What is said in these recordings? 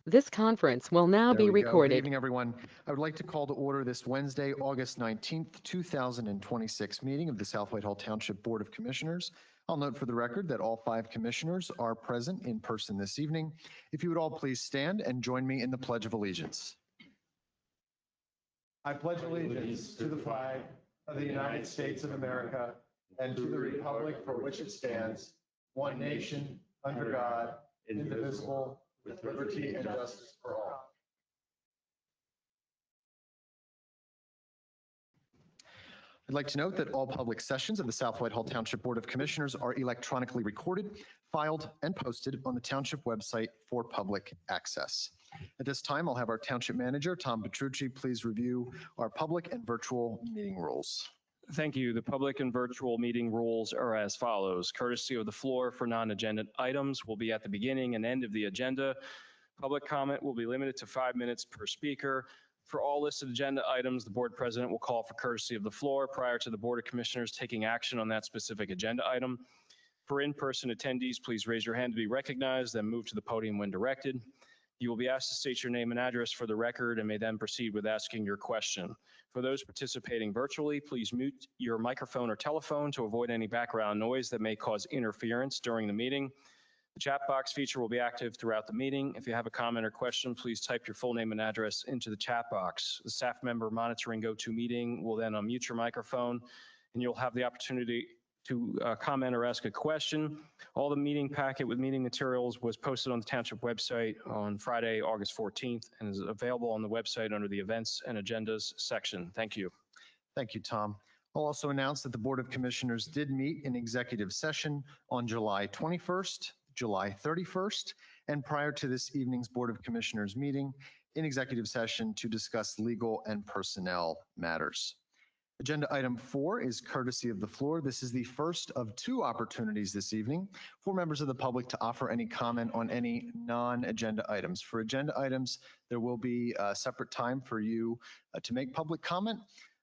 This conference will now be There we go. Good recorded. evening, everyone. I would like to call to order this Wednesday, August 19th, 2026 meeting of the South Whitehall Township Board of Commissioners. I'll note for the record that all 5 commissioners are present in person this evening. If you would all please stand and join me in the Pledge of Allegiance. I pledge allegiance to the flag of the United States of America and to the republic for which it stands, one nation, under God, indivisible, with liberty and justice for all. I'd like to note that all public sessions of the South Whitehall Township Board of Commissioners are electronically recorded, filed, and posted on the Township website for public access. At this time, I'll have our Township Manager, Tom Petrucci, please review our public and virtual meeting rules. Thank you. The public and virtual meeting rules are as follows. Courtesy of the floor for non-agenda items will be at the beginning and end of the agenda. Public comment will be limited to 5 minutes per speaker. For all listed agenda items, the board president will call for courtesy of the floor prior to the Board of Commissioners taking action on that specific agenda item. For in-person attendees, please raise your hand to be recognized, then move to the podium when directed. You will be asked to state your name and address for the record and may then proceed with asking your question. For those participating virtually, please mute your microphone or telephone to avoid any background noise that may cause interference during the meeting. The chat box feature will be active throughout the meeting. If you have a comment or question, please type your full name and address into the chat box. The staff member monitoring GoToMeeting will then unmute your microphone and you'll have the opportunity to comment or ask a question. All the meeting packet with meeting materials was posted on the Township website on Friday, August 14th, and is available on the website under the Events and Agendas section. Thank you. Thank you, Tom. I'll also announce that the Board of Commissioners did meet in executive session on July 21st, July 31st, and prior to this evening's Board of Commissioners meeting in executive session to discuss legal and personnel matters. Agenda item 4 is courtesy of the floor. This is the first of 2 opportunities this evening for members of the public to offer any comment on any non-agenda items. For agenda items, there will be a separate time for you to make public comment.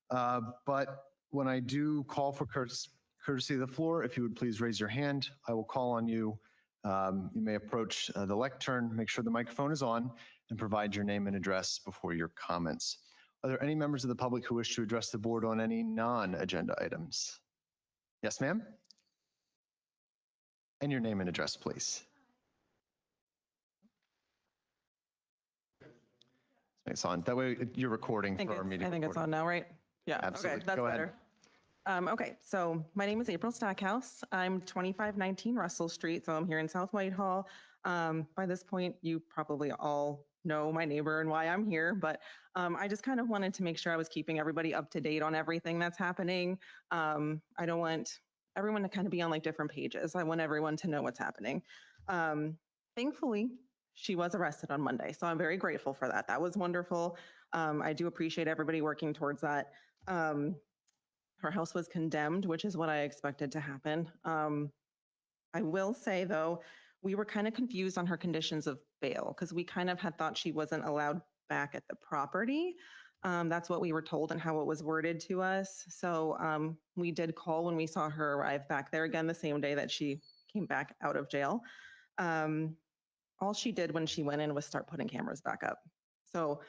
But when I do call for courtesy of the floor, if you would please raise your hand, I will call on you. You may approach the lectern, make sure the microphone is on, and provide your name and address before your comments. Are there any members of the public who wish to address the board on any non-agenda items? Yes, ma'am? And your name and address, please. It's on. That way you're recording for our meeting. I think it's on now, right? Yeah. Absolutely. Okay, that's Go ahead. better. Okay, so my name is April Stackhouse. I'm 2519 Russell Street, so I'm here in South Whitehall. By this point, you probably all know my neighbor and why I'm here, but I just kind of wanted to make sure I was keeping everybody up to date on everything that's happening. I don't want everyone to kind of be on like different pages. I want everyone to know what's happening. Thankfully, she was arrested on Monday, so I'm very grateful for that. That was wonderful. I do appreciate everybody working towards that. Her house was condemned, which is what I expected to happen. I will say, though, we were kind of confused on her conditions of bail because we kind of had thought she wasn't allowed back at the property. That's what we were told and how it was worded to us. So we did call when we saw her arrive back there again the same day that she came back out of jail. All she did when she went in was start putting cameras back up. So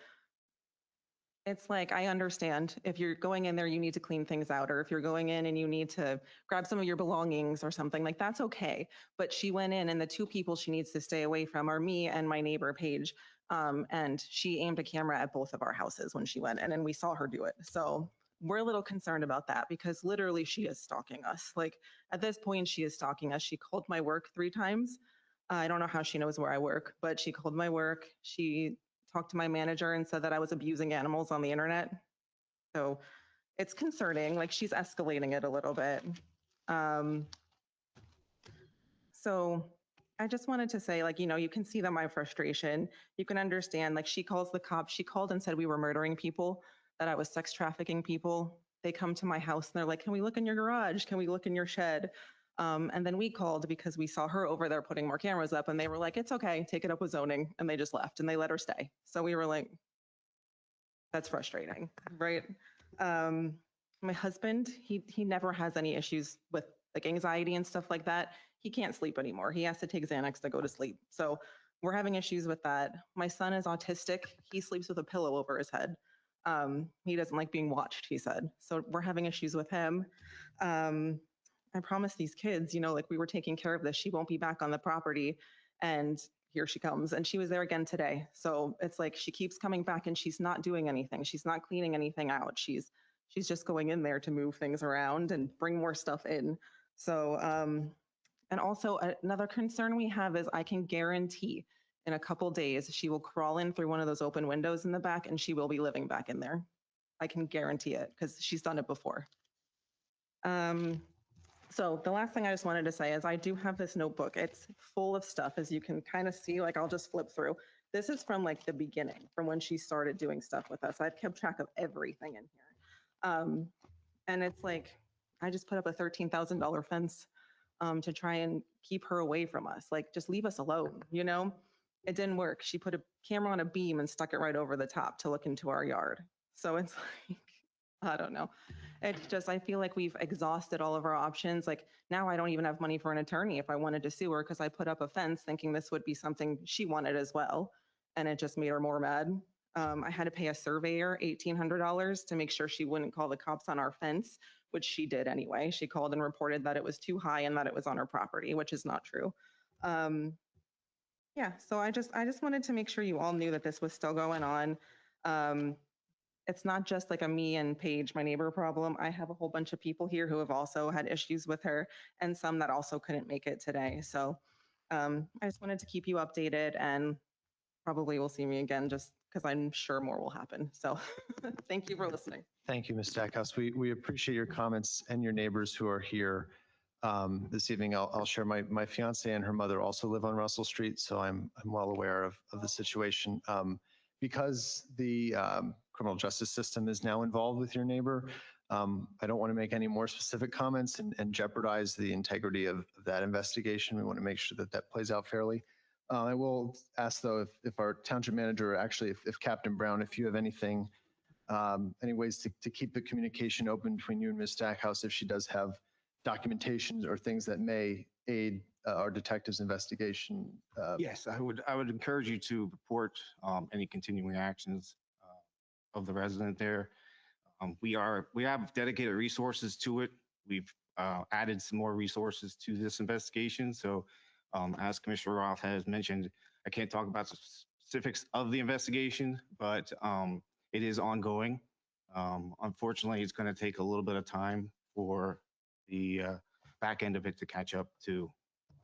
it's like, I understand if you're going in there, you need to clean things out, or if you're going in and you need to grab some of your belongings or something, like that's okay. But she went in and the 2 people she needs to stay away from are me and my neighbor, Paige. And she aimed a camera at both of our houses when she went in and we saw her do it. So we're a little concerned about that because literally she is stalking us. Like at this point, she is stalking us. She called my work 3 times. I don't know how she knows where I work, but she called my work. She talked to my manager and said that I was abusing animals on the internet. So it's concerning, like she's escalating it a little bit. So I just wanted to say, like, you know, you can see that my frustration, you can understand, like she calls the cops. She called and said we were murdering people, that I was sex trafficking people. They come to my house and they're like, can we look in your garage? Can we look in your shed? And then we called because we saw her over there putting more cameras up and they were like, it's okay, take it up with zoning. And they just left and they let her stay. So we were like, that's frustrating, right? My husband, he never has any issues with like anxiety and stuff like that. He can't sleep anymore. He has to take Xanax to go to sleep. So we're having issues with that. My son is autistic. He sleeps with a pillow over his head. He doesn't like being watched, he said. So we're having issues with him. I promised these kids, like we were taking care of this. She won't be back on the property. And here she comes. And she was there again today. So it's like she keeps coming back and she's not doing anything. She's not cleaning anything out. She's just going in there to move things around and bring more stuff in. So, and also another concern we have is I can guarantee in a couple days, she will crawl in through one of those open windows in the back and she will be living back in there. I can guarantee it because she's done it before. So the last thing I just wanted to say is I do have this notebook. It's full of stuff, as you can kind of see, like I'll just flip through. This is from like the beginning, from when she started doing stuff with us. I've kept track of everything in here. And it's like, I just put up a $13,000 fence to try and keep her away from us. Like, just leave us alone, It didn't work. She put a camera on a beam and stuck it right over the top to look into our yard. So it's like, I don't know. It's just, I feel like we've exhausted all of our options. Like now I don't even have money for an attorney if I wanted to sue her because I put up a fence thinking this would be something she wanted as well. And it just made her more mad. I had to pay a surveyor $1,800 to make sure she wouldn't call the cops on our fence, which she did anyway. She called and reported that it was too high and that it was on her property, which is not true. Yeah, so I just wanted to make sure you all knew that this was still going on. It's not just like a me and Paige, my neighbor problem. I have a whole bunch of people here who have also had issues with her and some that also couldn't make it today. So I just wanted to keep you updated and probably will see me again just because I'm sure more will happen. So thank you for listening. Thank you, Ms. Stackhouse. We appreciate your comments and your neighbors who are here this evening. I'll share my fiance and her mother also live on Russell Street, so I'm well aware of the situation. Because the criminal justice system is now involved with your neighbor, I don't want to make any more specific comments and jeopardize the integrity of that investigation. We want to make sure that that plays out fairly. I will ask though if our township manager, actually if Captain Brown, if you have anything, any ways to keep the communication open between you and Ms. Stackhouse if she does have documentation or things that may aid our detectives' investigation. Yes, I would encourage you to report any continuing actions of the resident there. We have dedicated resources to it. We've added some more resources to this investigation. So as Commissioner Roth has mentioned, I can't talk about the specifics of the investigation, but it is ongoing. Unfortunately, it's going to take a little bit of time for the back end of it to catch up to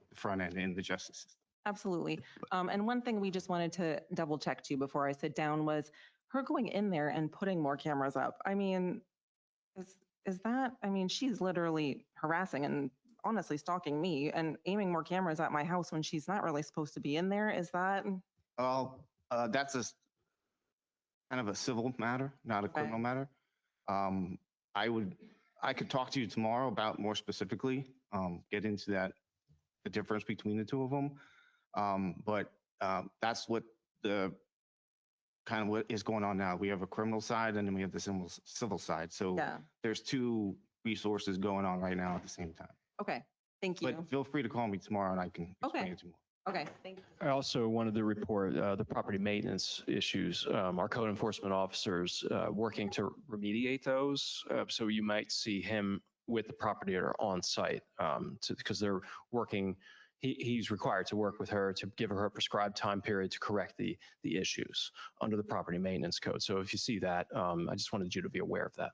the front end in the justice system. Absolutely. And one thing we just wanted to double check too before I sit down was her going in there and putting more cameras up. I mean, is that, I mean, she's literally harassing and honestly stalking me and aiming more cameras at my house when she's not really supposed to be in there. Is that? Well, that's a kind of a civil matter, not a criminal matter. I could talk to you tomorrow about more specifically, get into that, the difference between the two of them. But that's what what is going on now. We have a criminal side and then we have the civil side. So Yeah. there's two resources going on right now at the same time. Okay. Thank you. But feel free to call me tomorrow and I can explain it to you more. Okay. Thank you. I also wanted to report the property maintenance issues. Our code enforcement officers working to remediate those. So you might see him with the property owner on site because they're working. He's required to work with her to give her a prescribed time period to correct the issues under the property maintenance code. So if you see that, I just wanted you to be aware of that.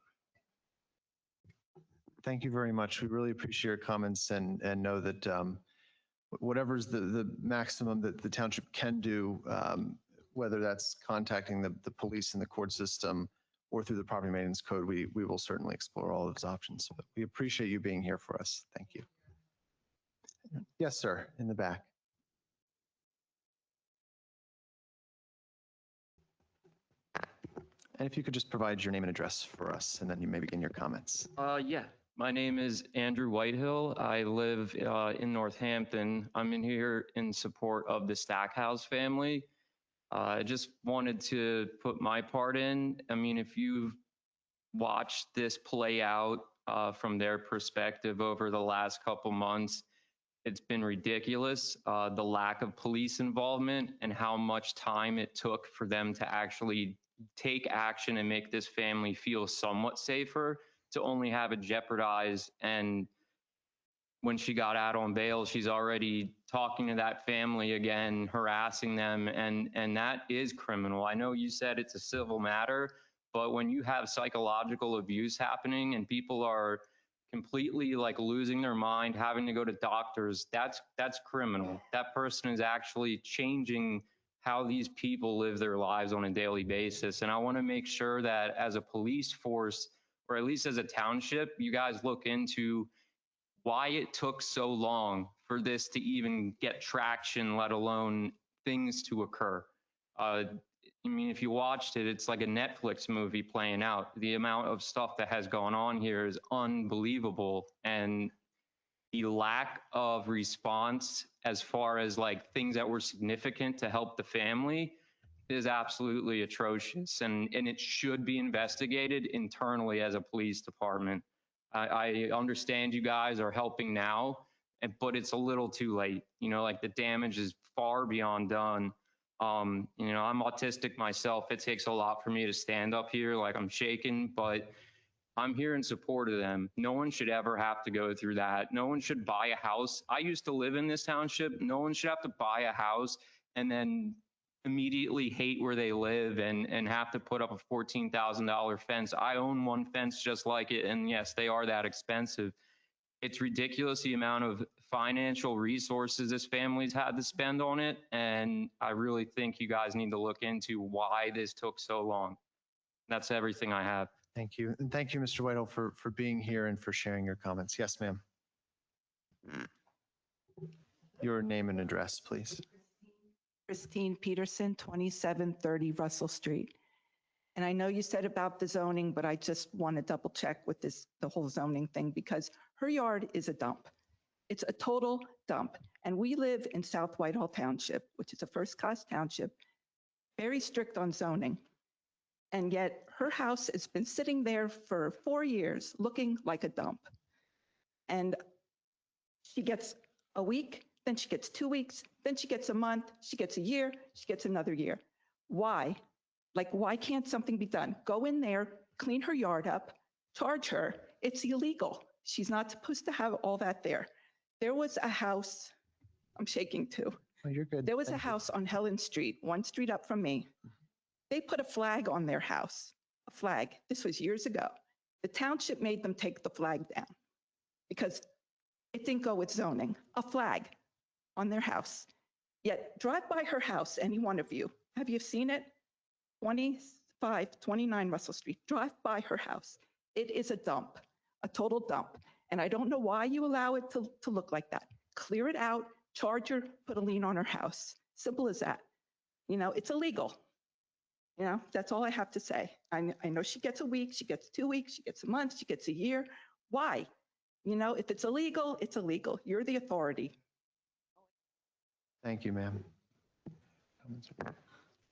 Thank you very much. We really appreciate your comments and know that whatever's the maximum that the township can do, whether that's contacting the police and the court system or through the property maintenance code, we will certainly explore all those options. But we appreciate you being here for us. Thank you. Yes, sir, in the back. And if you could just provide your name and address for us, and then you may begin your comments. Yeah, my name is Andrew Whitehill. I live in Northampton. I'm in here in support of the Stackhouse family. I just wanted to put my part in. I mean, if you've watched this play out from their perspective over the last couple months, It's been ridiculous, the lack of police involvement and how much time it took for them to actually take action and make this family feel somewhat safer, to only have it jeopardized. And when she got out on bail, she's already talking to that family again, harassing them, and that is criminal. I know you said it's a civil matter, but when you have psychological abuse happening and people are completely like losing their mind, having to go to doctors, that's criminal. That person is actually changing how these people live their lives on a daily basis. And I want to make sure that as a police force, or at least as a township, you guys look into why it took so long for this to even get traction, let alone things to occur. I mean, if you watched it, it's like a Netflix movie playing out. The amount of stuff that has gone on here is unbelievable. And the lack of response as far as like things that were significant to help the family is absolutely atrocious. And it should be investigated internally as a police department. I understand you guys are helping now, but it's a little too late. You know, like the damage is far beyond done. I'm autistic myself. It takes a lot for me to stand up here, like I'm shaking, but I'm here in support of them. No one should ever have to go through that. No one should buy a house. I used to live in this township. No one should have to buy a house and then immediately hate where they live and have to put up a $14,000 fence. I own one fence just like it, and yes, they are that expensive. It's ridiculous the amount of financial resources this family's had to spend on it, and I really think you guys need to look into why this took so long. That's everything I have. Thank you. And thank you, Mr. Whitehall, for being here and for sharing your comments. Yes, ma'am. Your name and address, please. Christine Peterson, 2730 Russell Street. And I know you said about the zoning, but I just want to double check with the whole zoning thing, because her yard is a dump. It's a total dump. And we live in South Whitehall Township, which is a first-class township, very strict on zoning. And yet her house has been sitting there for 4 years looking like a dump. And she gets a week, then she gets 2 weeks, then she gets a month, she gets a year, she gets another year. Why? Like, why can't something be done? Go in there, clean her yard up, charge her. It's illegal. She's not supposed to have all that there. There was a house, I'm shaking too. Oh, you're good. There was a Thank you. house on Helen Street, one street up from me. They put a flag on their house, a flag. This was years ago. The township made them take the flag down because it didn't go with zoning, a flag on their house. Yet drive by her house, any one of you. Have you seen it? 2529 Russell Street. Drive by her house. It is a dump, a total dump. And I don't know why you allow it to look like that. Clear it out, charge her, put a lien on her house. Simple as that. You know, it's illegal. You know, that's all I have to say. I know she gets a week, she gets 2 weeks, she gets a month, she gets a year. Why? You know, if it's illegal, it's illegal. You're the authority. Thank you, ma'am.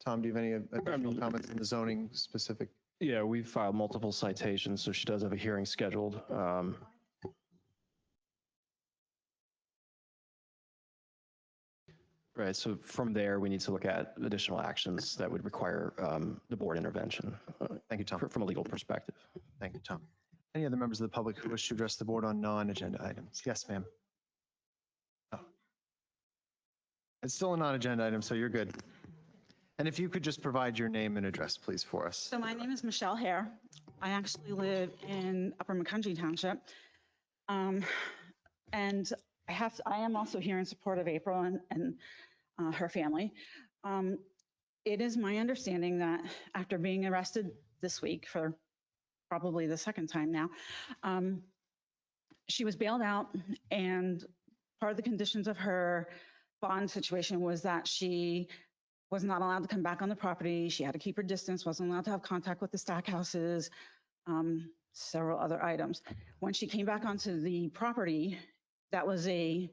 Tom, do you have any additional comments on the zoning specific? Yeah, we've filed multiple citations, so she does have a hearing scheduled. Right, so from there, we need to look at additional actions that would require the board intervention. Thank you, Tom. From a legal perspective. Thank you, Tom. Any other members of the public who wish to address the board on non-agenda items? Yes, ma'am. Oh. It's still a non-agenda item, so you're good. And if you could just provide your name and address, please, for us. So my name is Michelle Hare. I actually live in Upper McCountry Township. And I am also here in support of April and her family. It is my understanding that after being arrested this week for probably the second time now, she was bailed out, and part of the conditions of her bond situation was that she was not allowed to come back on the property. She had to keep her distance, wasn't allowed to have contact with the stack houses, several other items. When she came back onto the property, that was a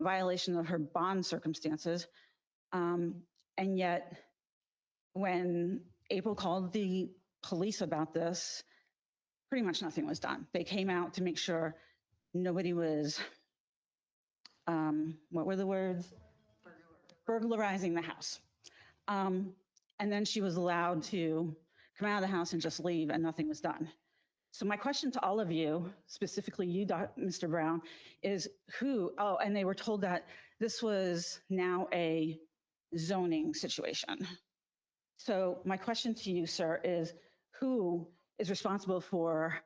violation of her bond circumstances. And yet, when April called the police about this, pretty much nothing was done. They came out to make sure nobody was what were the words? Burglarizing the house. And then she was allowed to come out of the house and just leave and nothing was done. So my question to all of you, specifically you, Mr. Brown, is and they were told that this was now a zoning situation. So my question to you, sir, is who is responsible for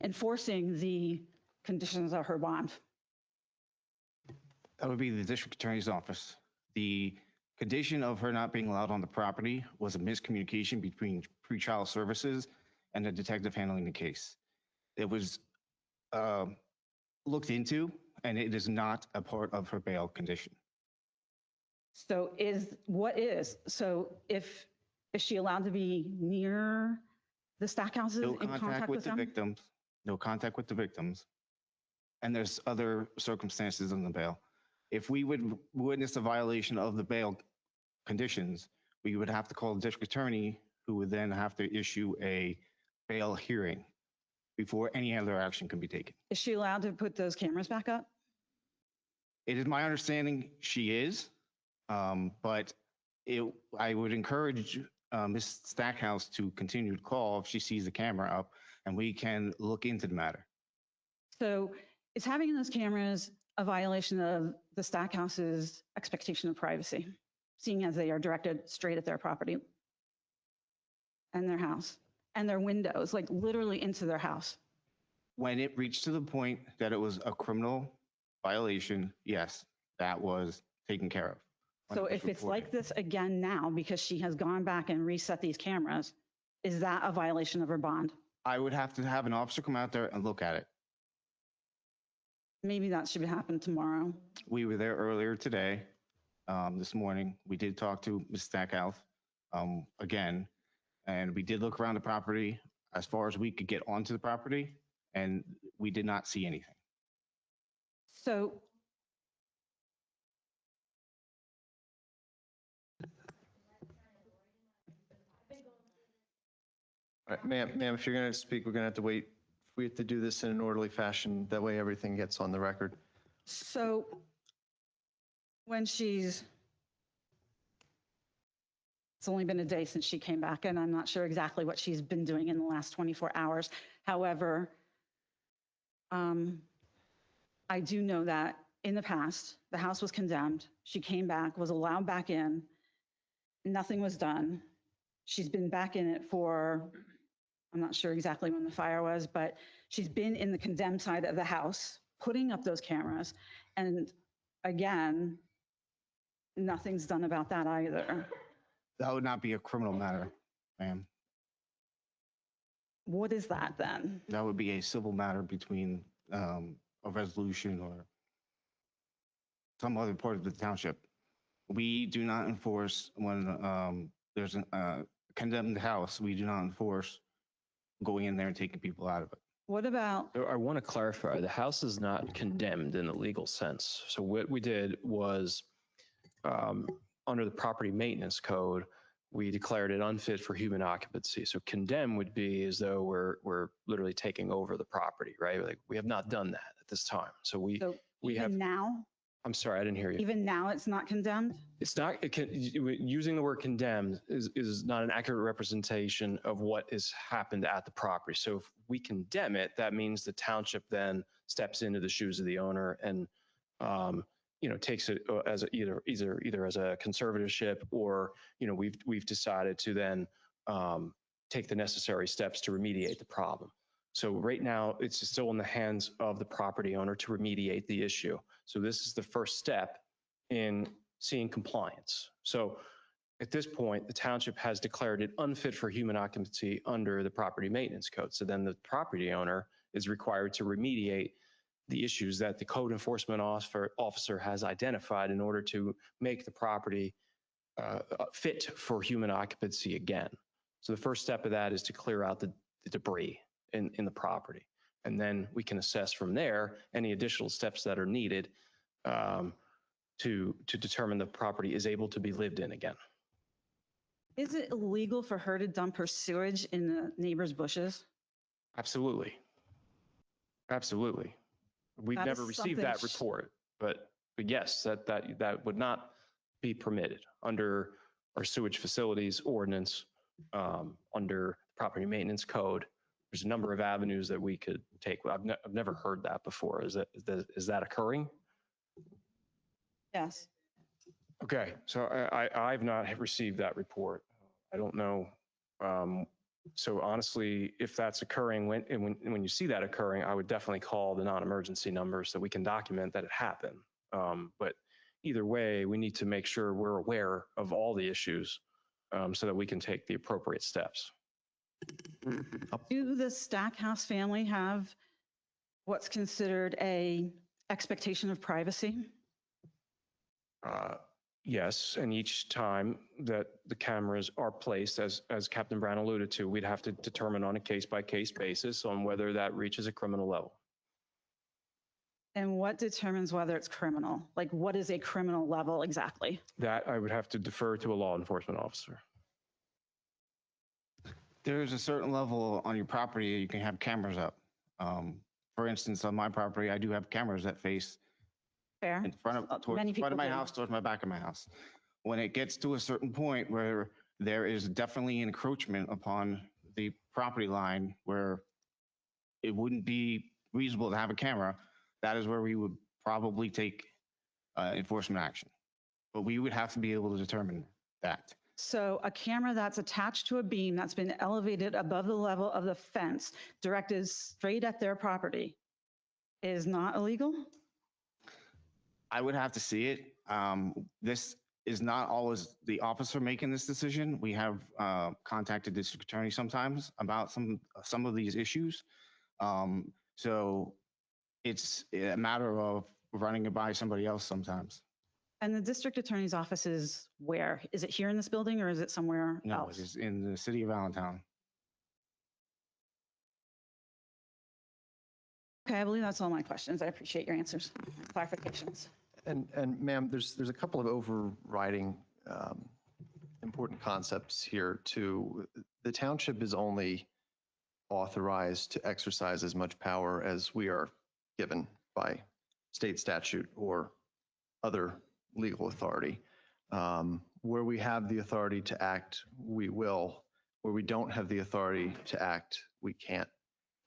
enforcing the conditions of her bond? That would be the district attorney's office. The condition of her not being allowed on the property was a miscommunication between pretrial services and the detective handling the case. It was looked into, and it is not a part of her bail condition. So is she allowed to be near the stack houses No in contact with the them? victims, no contact with the victims. And there's other circumstances in the bail. If we would witness a violation of the bail conditions, we would have to call the district attorney, who would then have to issue a bail hearing before any other action can be taken. Is she allowed to put those cameras back up? It is my understanding she is, but I would encourage Ms. Stackhouse to continue to call if she sees the camera up, and we can look into the matter. So is having those cameras a violation of the Stackhouse's expectation of privacy, seeing as they are directed straight at their property and their house and their windows, like literally into their house? When it reached to the point that it was a criminal violation, yes, that was taken care of. when So it was if it's reported. like this again now, because she has gone back and reset these cameras, is that a violation of her bond? I would have to have an officer come out there and look at it. Maybe that should happen tomorrow. We were there earlier today, this morning. We did talk to Ms. Stackhouse again, and we did look around the property as far as we could get onto the property, and we did not see anything. So All right, ma'am, if you're going to speak, we're going to have to wait. We have to do this in an orderly fashion. That way everything gets on the record. So when it's only been a day since she came back, and I'm not sure exactly what she's been doing in the last 24 hours. However, I do know that in the past, the house was condemned. She came back, was allowed back in. Nothing was done. She's been back in it for, I'm not sure exactly when the fire was, but she's been in the condemned side of the house, putting up those cameras. And again, nothing's done about that either. That would not be a criminal matter, ma'am. What is that then? That would be a civil matter between a resolution or some other part of the township. We do not enforce when there's a condemned house. We do not enforce going in there and taking people out of it. What about, I want to clarify, the house is not condemned in the legal sense. So what we did was, under the property maintenance code, we declared it unfit for human occupancy. So condemn would be as though we're literally taking over the property, right? Like, we have not done that at this time. So we have, even now, I'm sorry, I didn't hear you. even now it's not condemned? It's not, using the word condemned is not an accurate representation of what has happened at the property. So if we condemn it, that means the township then steps into the shoes of the owner and, takes it as either as a conservatorship, or, we've decided to then take the necessary steps to remediate the problem. So right now, it's still in the hands of the property owner to remediate the issue. So this is the first step in seeing compliance. So at this point, the township has declared it unfit for human occupancy under the property maintenance code. So then the property owner is required to remediate the issues that the code enforcement officer has identified in order to make the property fit for human occupancy again. So the first step of that is to clear out the debris in the property. And then we can assess from there any additional steps that are needed to determine the property is able to be lived in again. Is it illegal for her to dump her sewage in the neighbor's bushes? Absolutely. Absolutely. We've That never is received that something report, but yes, that would not be permitted under our sewage facilities ordinance, under property maintenance code. There's a number of avenues that we could take. I've never heard that before. Is that occurring? Yes. Okay, so I've not received that report. I don't know. So honestly, if that's occurring, when you see that occurring, I would definitely call the non-emergency number so we can document that it happened. But either way, we need to make sure we're aware of all the issues so that we can take the appropriate steps. Do the Stackhouse family have what's considered a expectation of privacy? Yes, and each time that the cameras are placed, as Captain Brown alluded to, we'd have to determine on a case-by-case basis on whether that reaches a criminal level. And what determines whether it's criminal? Like, what is a criminal level exactly? That I would have to defer to a law enforcement officer. There's a certain level on your property you can have cameras up. For instance, on my property, I do have cameras that face Fair. in front of, towards Many the front of people my do. house, towards my back of my house. When it gets to a certain point where there is definitely encroachment upon the property line where it wouldn't be reasonable to have a camera, that is where we would probably take enforcement action. But we would have to be able to determine that. So a camera that's attached to a beam that's been elevated above the level of the fence, directed straight at their property, is not illegal? I would have to see it. This is not always the officer making this decision. We have contacted district attorney sometimes about some of these issues. So it's a matter of running it by somebody else sometimes. And the district attorney's office is where? Is it here in this building or is it somewhere No, else? it is in the city of Allentown. Okay, I believe that's all my questions. I appreciate your answers, clarifications. And ma'am, there's a couple of overriding important concepts here too. The township is only authorized to exercise as much power as we are given by state statute or other legal authority. Where we have the authority to act, we will. Where we don't have the authority to act, we can't.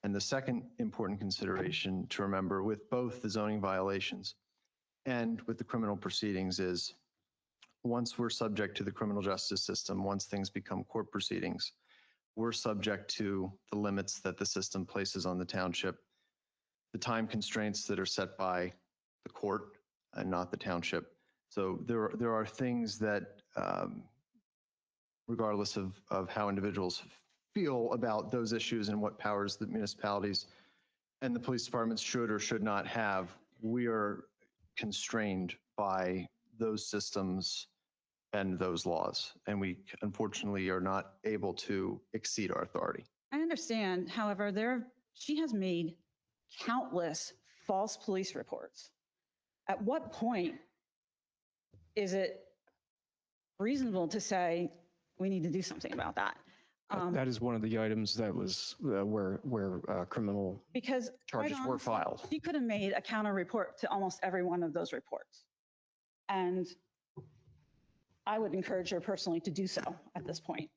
And the second important consideration to remember with both the zoning violations and with the criminal proceedings is once we're subject to the criminal justice system, once things become court proceedings, we're subject to the limits that the system places on the township, the time constraints that are set by the court and not the township. So there are things that, regardless of how individuals feel about those issues and what powers the municipalities and the police departments should or should not have, we are constrained by those systems and those laws. And we unfortunately are not able to exceed our authority. I understand, however, she has made countless false police reports. At what point is it reasonable to say we need to do something about that? That is one of the items that was where criminal Because quite charges were honestly, filed. She could have made a counter report to almost every one of those reports. And I would encourage her personally to do so at this point,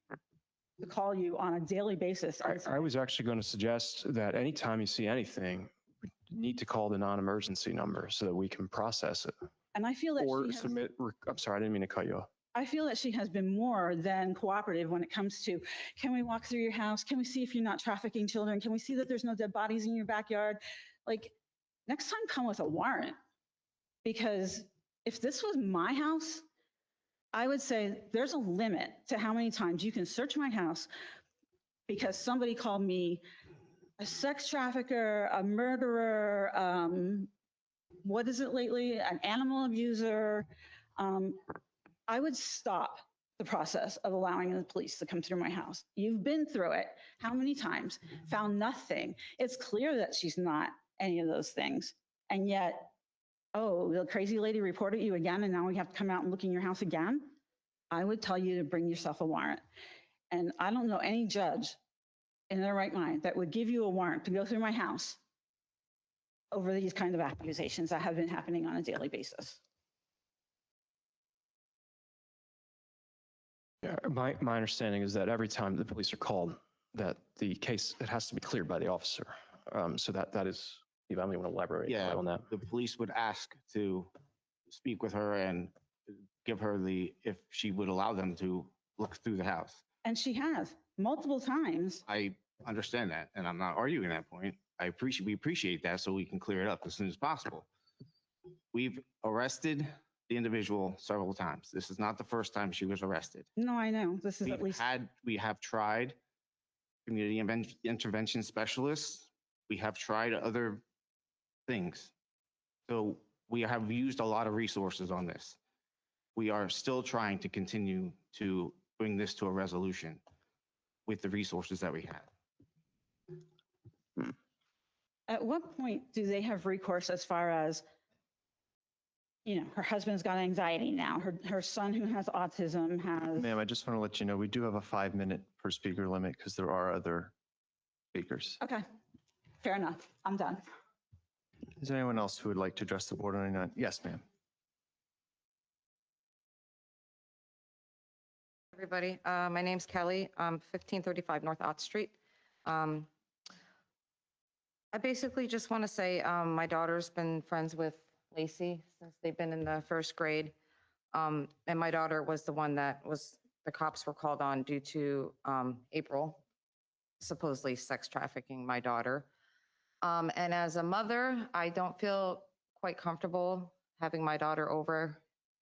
to call you on a daily basis. I was actually going to suggest that anytime you see anything, we need to call the non-emergency number so that we can process it. And I feel that Or she has, submit, I'm sorry, I didn't mean to cut you off. I feel that she has been more than cooperative when it comes to, can we walk through your house? Can we see if you're not trafficking children? Can we see that there's no dead bodies in your backyard? Like, next time come with a warrant. Because if this was my house, I would say there's a limit to how many times you can search my house because somebody called me a sex trafficker, a murderer, what is it lately? An animal abuser. I would stop the process of allowing the police to come through my house. You've been through it. How many times? Found nothing. It's clear that she's not any of those things. And yet, oh, the crazy lady reported you again, and now we have to come out and look in your house again? I would tell you to bring yourself a warrant. And I don't know any judge in their right mind that would give you a warrant to go through my house over these kind of accusations that have been happening on a daily basis. Yeah, my understanding is that every time the police are called, that the case, it has to be cleared by the officer. So that is, if I may want to elaborate Yeah, on that. the police would ask to speak with her and give her if she would allow them to look through the house. And she has multiple times. I understand that, and I'm not arguing that point. We appreciate that, so we can clear it up as soon as possible. We've arrested the individual several times. This is not the first time she was arrested. No, I know. This is at least. We have tried community intervention specialists. We have tried other things. So we have used a lot of resources on this. We are still trying to continue to bring this to a resolution with the resources that we have. At what point do they have recourse as far as, her husband's got anxiety now, her son who has autism has. Ma'am, I just want to let you know, we do have a 5-minute per speaker limit because there are other speakers. Okay, fair enough. I'm done. Is there anyone else who would like to address the board on any? Yes, ma'am. Everybody, my name's Kelly. I'm 1535 North Ott Street. I basically just want to say my daughter's been friends with Lacey since they've been in the first grade. And my daughter was the one that the cops were called on due to April supposedly sex trafficking my daughter. And as a mother, I don't feel quite comfortable having my daughter over,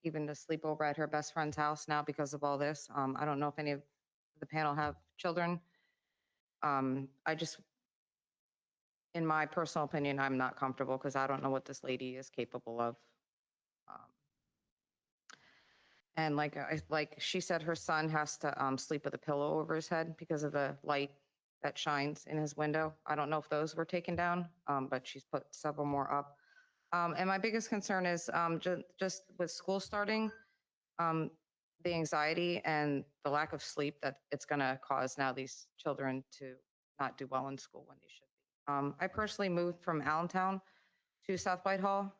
even to sleep over at her best friend's house now because of all this. I don't know if any of the panel have children. In my personal opinion, I'm not comfortable because I don't know what this lady is capable of. And like she said, her son has to sleep with a pillow over his head because of the light that shines in his window. I don't know if those were taken down, but she's put several more up. And my biggest concern is just with school starting, the anxiety and the lack of sleep that it's going to cause now these children to not do well in school when they should be. I personally moved from Allentown to South Whitehall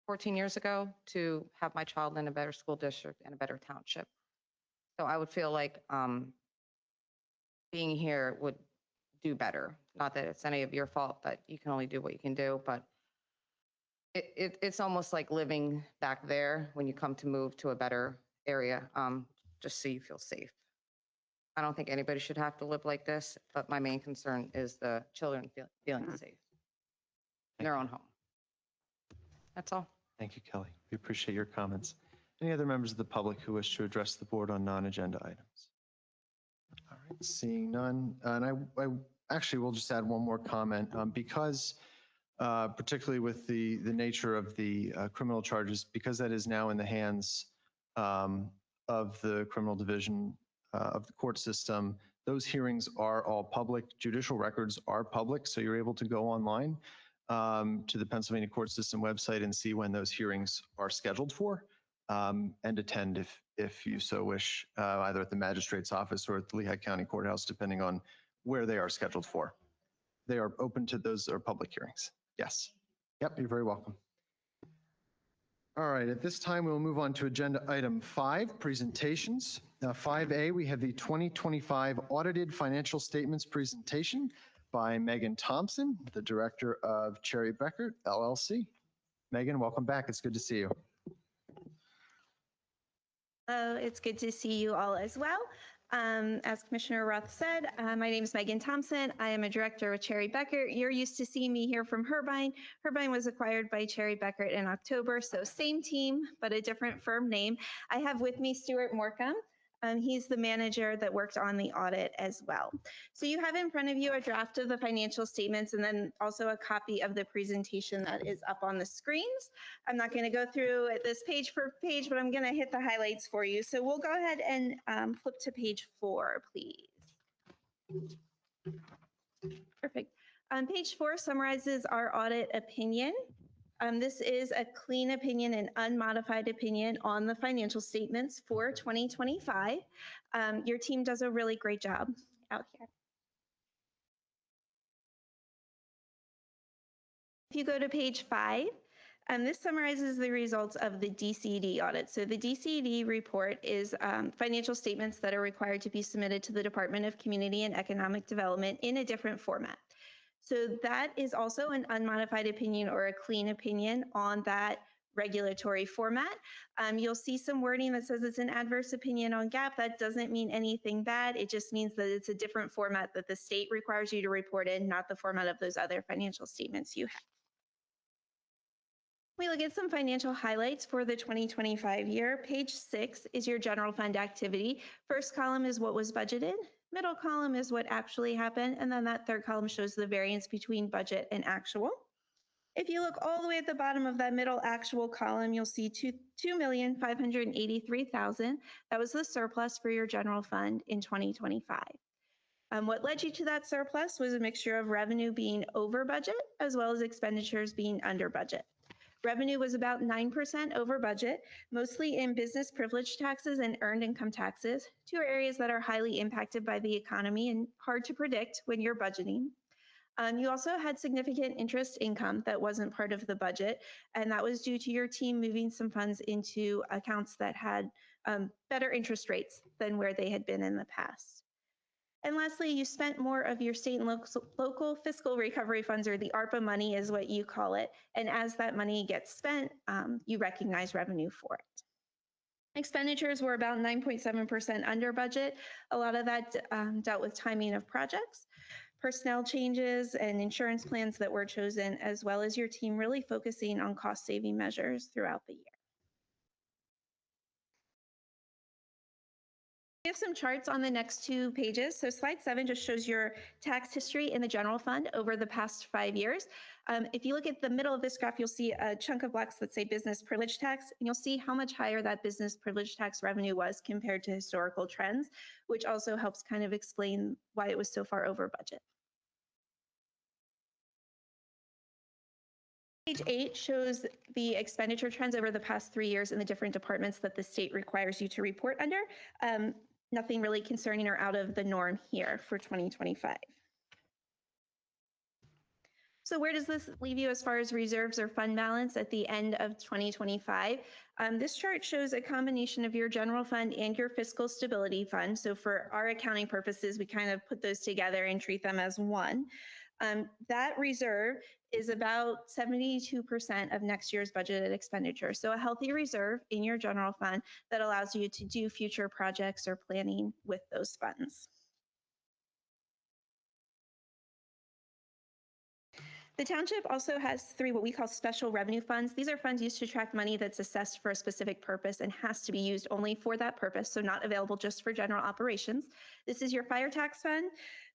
14 years ago to have my child in a better school district and a better township. So I would feel like being here would do better. Not that it's any of your fault, but you can only do what you can do. But it's almost like living back there when you come to move to a better area, just so you feel safe. I don't think anybody should have to live like this, but my main concern is the children feeling safe in their own home. That's all. Thank you, Kelly. We appreciate your comments. Any other members of the public who wish to address the board on non-agenda items? All right, seeing none. And I actually will just add one more comment because particularly with the nature of the criminal charges, because that is now in the hands of the criminal division of the court system, those hearings are all public. Judicial records are public, so you're able to go online to the Pennsylvania court system website and see when those hearings are scheduled for and attend if you so wish, either at the magistrate's office or at the Lehigh County Courthouse, depending on where they are scheduled for. They are open to those are public hearings. Yes. Yep, you're very welcome. All right, at this time, we'll move on to agenda item 5, presentations. 5A, we have the 2025 audited financial statements presentation by Megan Thompson, the director of Cherry Beckert, LLC. Megan, welcome back. It's good to see you. Hello, it's good to see you all as well. As Commissioner Roth said, my name is Megan Thompson. I am a director with Cherry Beckert. You're used to seeing me here from Herbine. Herbine was acquired by Cherry Beckert in October, so same team, but a different firm name. I have with me Stuart Morcom. He's the manager that worked on the audit as well. So you have in front of you a draft of the financial statements and then also a copy of the presentation that is up on the screens. I'm not going to go through it this page per page, but I'm going to hit the highlights for you. So we'll go ahead and flip to page 4, please. Perfect. Page 4 summarizes our audit opinion. This is a clean opinion and unmodified opinion on the financial statements for 2025. Your team does a really great job out here. If you go to page 5, this summarizes the results of the DCD audit. So the DCD report is financial statements that are required to be submitted to the Department of Community and Economic Development in a different format. So that is also an unmodified opinion or a clean opinion on that regulatory format. You'll see some wording that says it's an adverse opinion on GAAP. That doesn't mean anything bad. It just means that it's a different format that the state requires you to report in, not the format of those other financial statements you have. We look at some financial highlights for the 2025 year. Page 6 is your general fund activity. First column is what was budgeted. Middle column is what actually happened. And then that third column shows the variance between budget and actual. If you look all the way at the bottom of that middle actual column, you'll see $2,583,000. That was the surplus for your general fund in 2025. What led you to that surplus was a mixture of revenue being over budget as well as expenditures being under budget. Revenue was about 9% over budget, mostly in business privilege taxes and earned income taxes, two areas that are highly impacted by the economy and hard to predict when you're budgeting. You also had significant interest income that wasn't part of the budget, and that was due to your team moving some funds into accounts that had better interest rates than where they had been in the past. And lastly, you spent more of your state and local fiscal recovery funds, or the ARPA money is what you call it. And as that money gets spent, you recognize revenue for it. Expenditures were about 9.7% under budget. A lot of that dealt with timing of projects, personnel changes, and insurance plans that were chosen, as well as your team really focusing on cost-saving measures throughout the year. We have some charts on the next 2 pages. So slide 7 just shows your tax history in the general fund over the past 5 years. If you look at the middle of this graph, you'll see a chunk of blocks that say business privilege tax, and you'll see how much higher that business privilege tax revenue was compared to historical trends, which also helps kind of explain why it was so far over budget. Page 8 shows the expenditure trends over the past 3 years in the different departments that the state requires you to report under. Nothing really concerning or out of the norm here for 2025. So where does this leave you as far as reserves or fund balance at the end of 2025? This chart shows a combination of your general fund and your fiscal stability fund. So for our accounting purposes, we kind of put those together and treat them as one. That reserve is about 72% of next year's budgeted expenditure. So a healthy reserve in your general fund that allows you to do future projects or planning with those funds. The township also has 3 what we call special revenue funds. These are funds used to track money that's assessed for a specific purpose and has to be used only for that purpose, so not available just for general operations. This is your fire tax fund,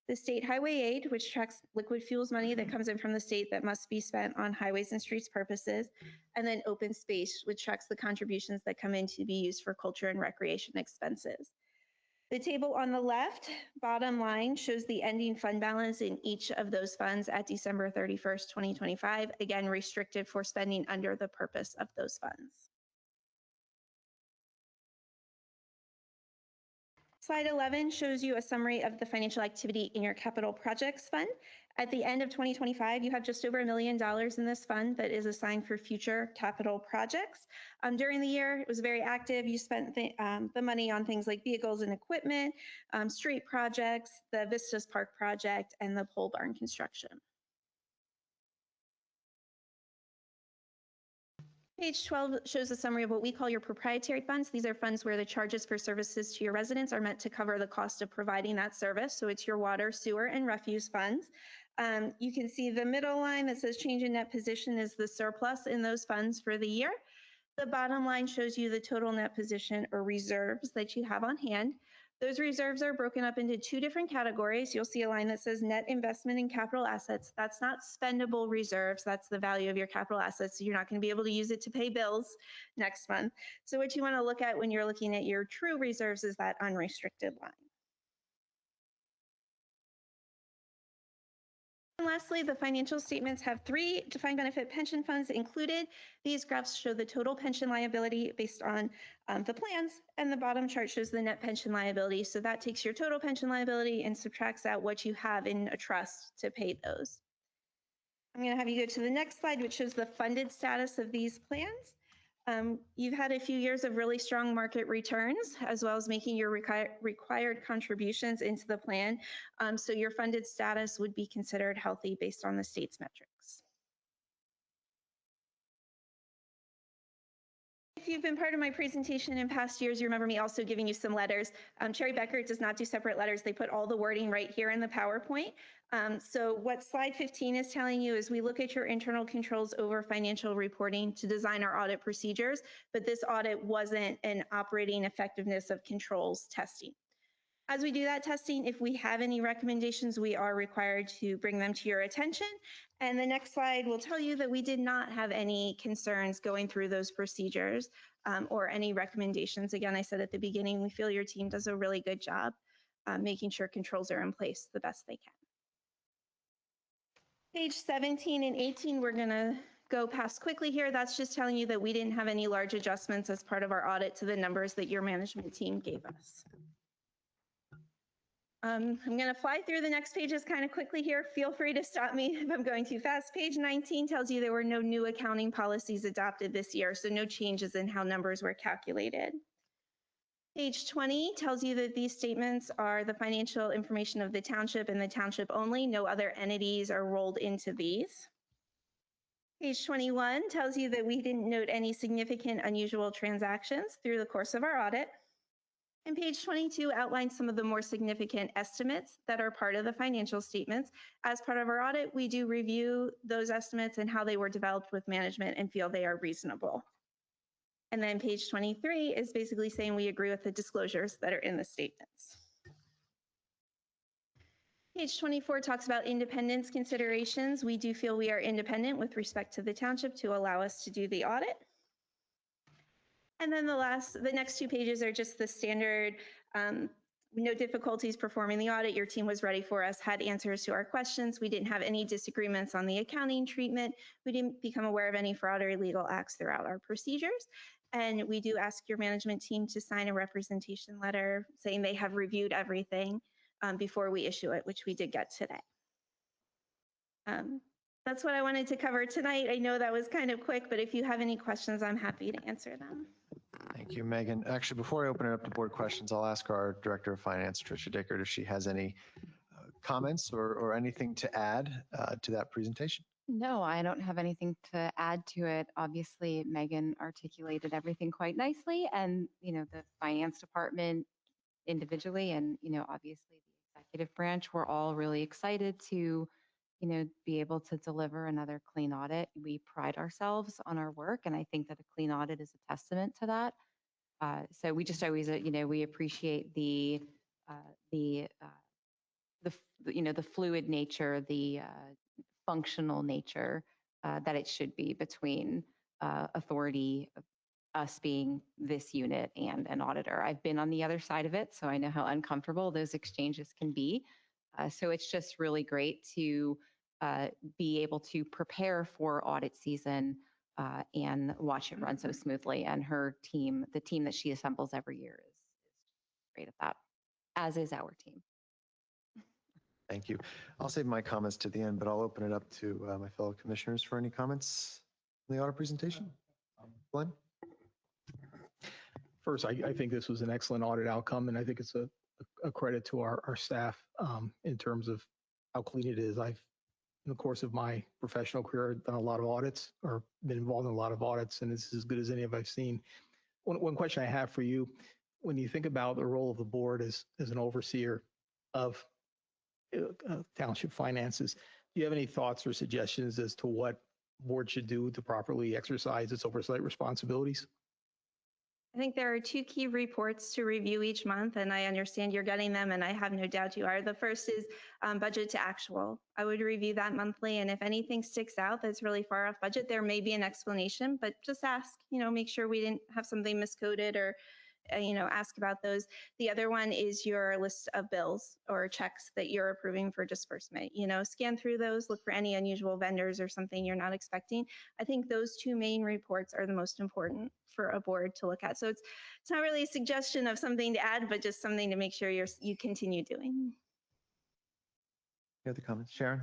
the state highway aid, which tracks liquid fuels money that comes in from the state that must be spent on highways and streets purposes, and then open space, which tracks the contributions that come in to be used for culture and recreation expenses. The table on the left, bottom line, shows the ending fund balance in each of those funds at December 31st, 2025, again, restricted for spending under the purpose of those funds. Slide 11 shows you a summary of the financial activity in your capital projects fund. At the end of 2025, you have just over $1 million in this fund that is assigned for future capital projects. During the year, it was very active. You spent the money on things like vehicles and equipment, street projects, the Vistas Park project, and the pole barn construction. Page 12 shows a summary of what we call your proprietary funds. These are funds where the charges for services to your residents are meant to cover the cost of providing that service. So it's your water, sewer, and refuse funds. You can see the middle line that says change in net position is the surplus in those funds for the year. The bottom line shows you the total net position or reserves that you have on hand. Those reserves are broken up into 2 different categories. You'll see a line that says net investment in capital assets. That's not spendable reserves. That's the value of your capital assets. So you're not going to be able to use it to pay bills next month. So what you want to look at when you're looking at your true reserves is that unrestricted line. And lastly, the financial statements have 3 defined benefit pension funds included. These graphs show the total pension liability based on the plans, and the bottom chart shows the net pension liability. So that takes your total pension liability and subtracts out what you have in a trust to pay those. I'm going to have you go to the next slide, which shows the funded status of these plans. You've had a few years of really strong market returns, as well as making your required contributions into the plan. So your funded status would be considered healthy based on the state's metrics. If you've been part of my presentation in past years, you remember me also giving you some letters. Cherry Becker does not do separate letters. They put all the wording right here in the PowerPoint. So what slide 15 is telling you is we look at your internal controls over financial reporting to design our audit procedures, but this audit wasn't an operating effectiveness of controls testing. As we do that testing, if we have any recommendations, we are required to bring them to your attention. And the next slide will tell you that we did not have any concerns going through those procedures or any recommendations. Again, I said at the beginning, we feel your team does a really good job making sure controls are in place the best they can. Page 17 and 18, we're gonna go past quickly here. That's just telling you that we didn't have any large adjustments as part of our audit to the numbers that your management team gave us. I'm going to fly through the next pages kind of quickly here. Feel free to stop me if I'm going too fast. Page 19 tells you there were no new accounting policies adopted this year, so no changes in how numbers were calculated. Page 20 tells you that these statements are the financial information of the township and the township only. No other entities are rolled into these. Page 21 tells you that we didn't note any significant unusual transactions through the course of our audit. And page 22 outlines some of the more significant estimates that are part of the financial statements. As part of our audit, we do review those estimates and how they were developed with management and feel they are reasonable. And then page 23 is basically saying we agree with the disclosures that are in the statements. Page 24 talks about independence considerations. We do feel we are independent with respect to the township to allow us to do the audit. And then the next two pages are just the standard, no difficulties performing the audit. Your team was ready for us, had answers to our questions. We didn't have any disagreements on the accounting treatment. We didn't become aware of any fraud or illegal acts throughout our procedures. And we do ask your management team to sign a representation letter saying they have reviewed everything before we issue it, which we did get today. That's what I wanted to cover tonight. I know that was kind of quick, but if you have any questions, I'm happy to answer them. Thank you, Megan. Actually, before I open it up to board questions, I'll ask our Director of Finance, Tricia Dickert, if she has any comments or anything to add to that presentation. No, I don't have anything to add to it. Obviously, Megan articulated everything quite nicely, and the finance department individually, and obviously the executive branch, we're all really excited to be able to deliver another clean audit. We pride ourselves on our work, and I think that a clean audit is a testament to that. So we just always, we appreciate the fluid nature, the functional nature that it should be between authority, us being this unit, and an auditor. I've been on the other side of it, so I know how uncomfortable those exchanges can be. So it's just really great to be able to prepare for audit season and watch it run so smoothly. And her team, the team that she assembles every year, is great at that, as is our team. Thank you. I'll save my comments to the end, but I'll open it up to my fellow commissioners for any comments on the audit presentation. Glenn? First, I think this was an excellent audit outcome, and I think it's a credit to our staff in terms of how clean it is. In the course of my professional career, done a lot of audits or been involved in a lot of audits, and it's as good as any of I've seen. One question I have for you, when you think about the role of the board as an overseer of township finances, do you have any thoughts or suggestions as to what board should do to properly exercise its oversight responsibilities? I think there are two key reports to review each month, and I understand you're getting them, and I have no doubt you are. The first is budget to actual. I would review that monthly, and if anything sticks out that's really far off budget, there may be an explanation, but just ask, make sure we didn't have something miscoded or ask about those. The other one is your list of bills or checks that you're approving for disbursement. Scan through those, look for any unusual vendors or something you're not expecting. I think those two main reports are the most important for a board to look at. So it's not really a suggestion of something to add, but just something to make sure you continue doing. Any other comments? Sharon?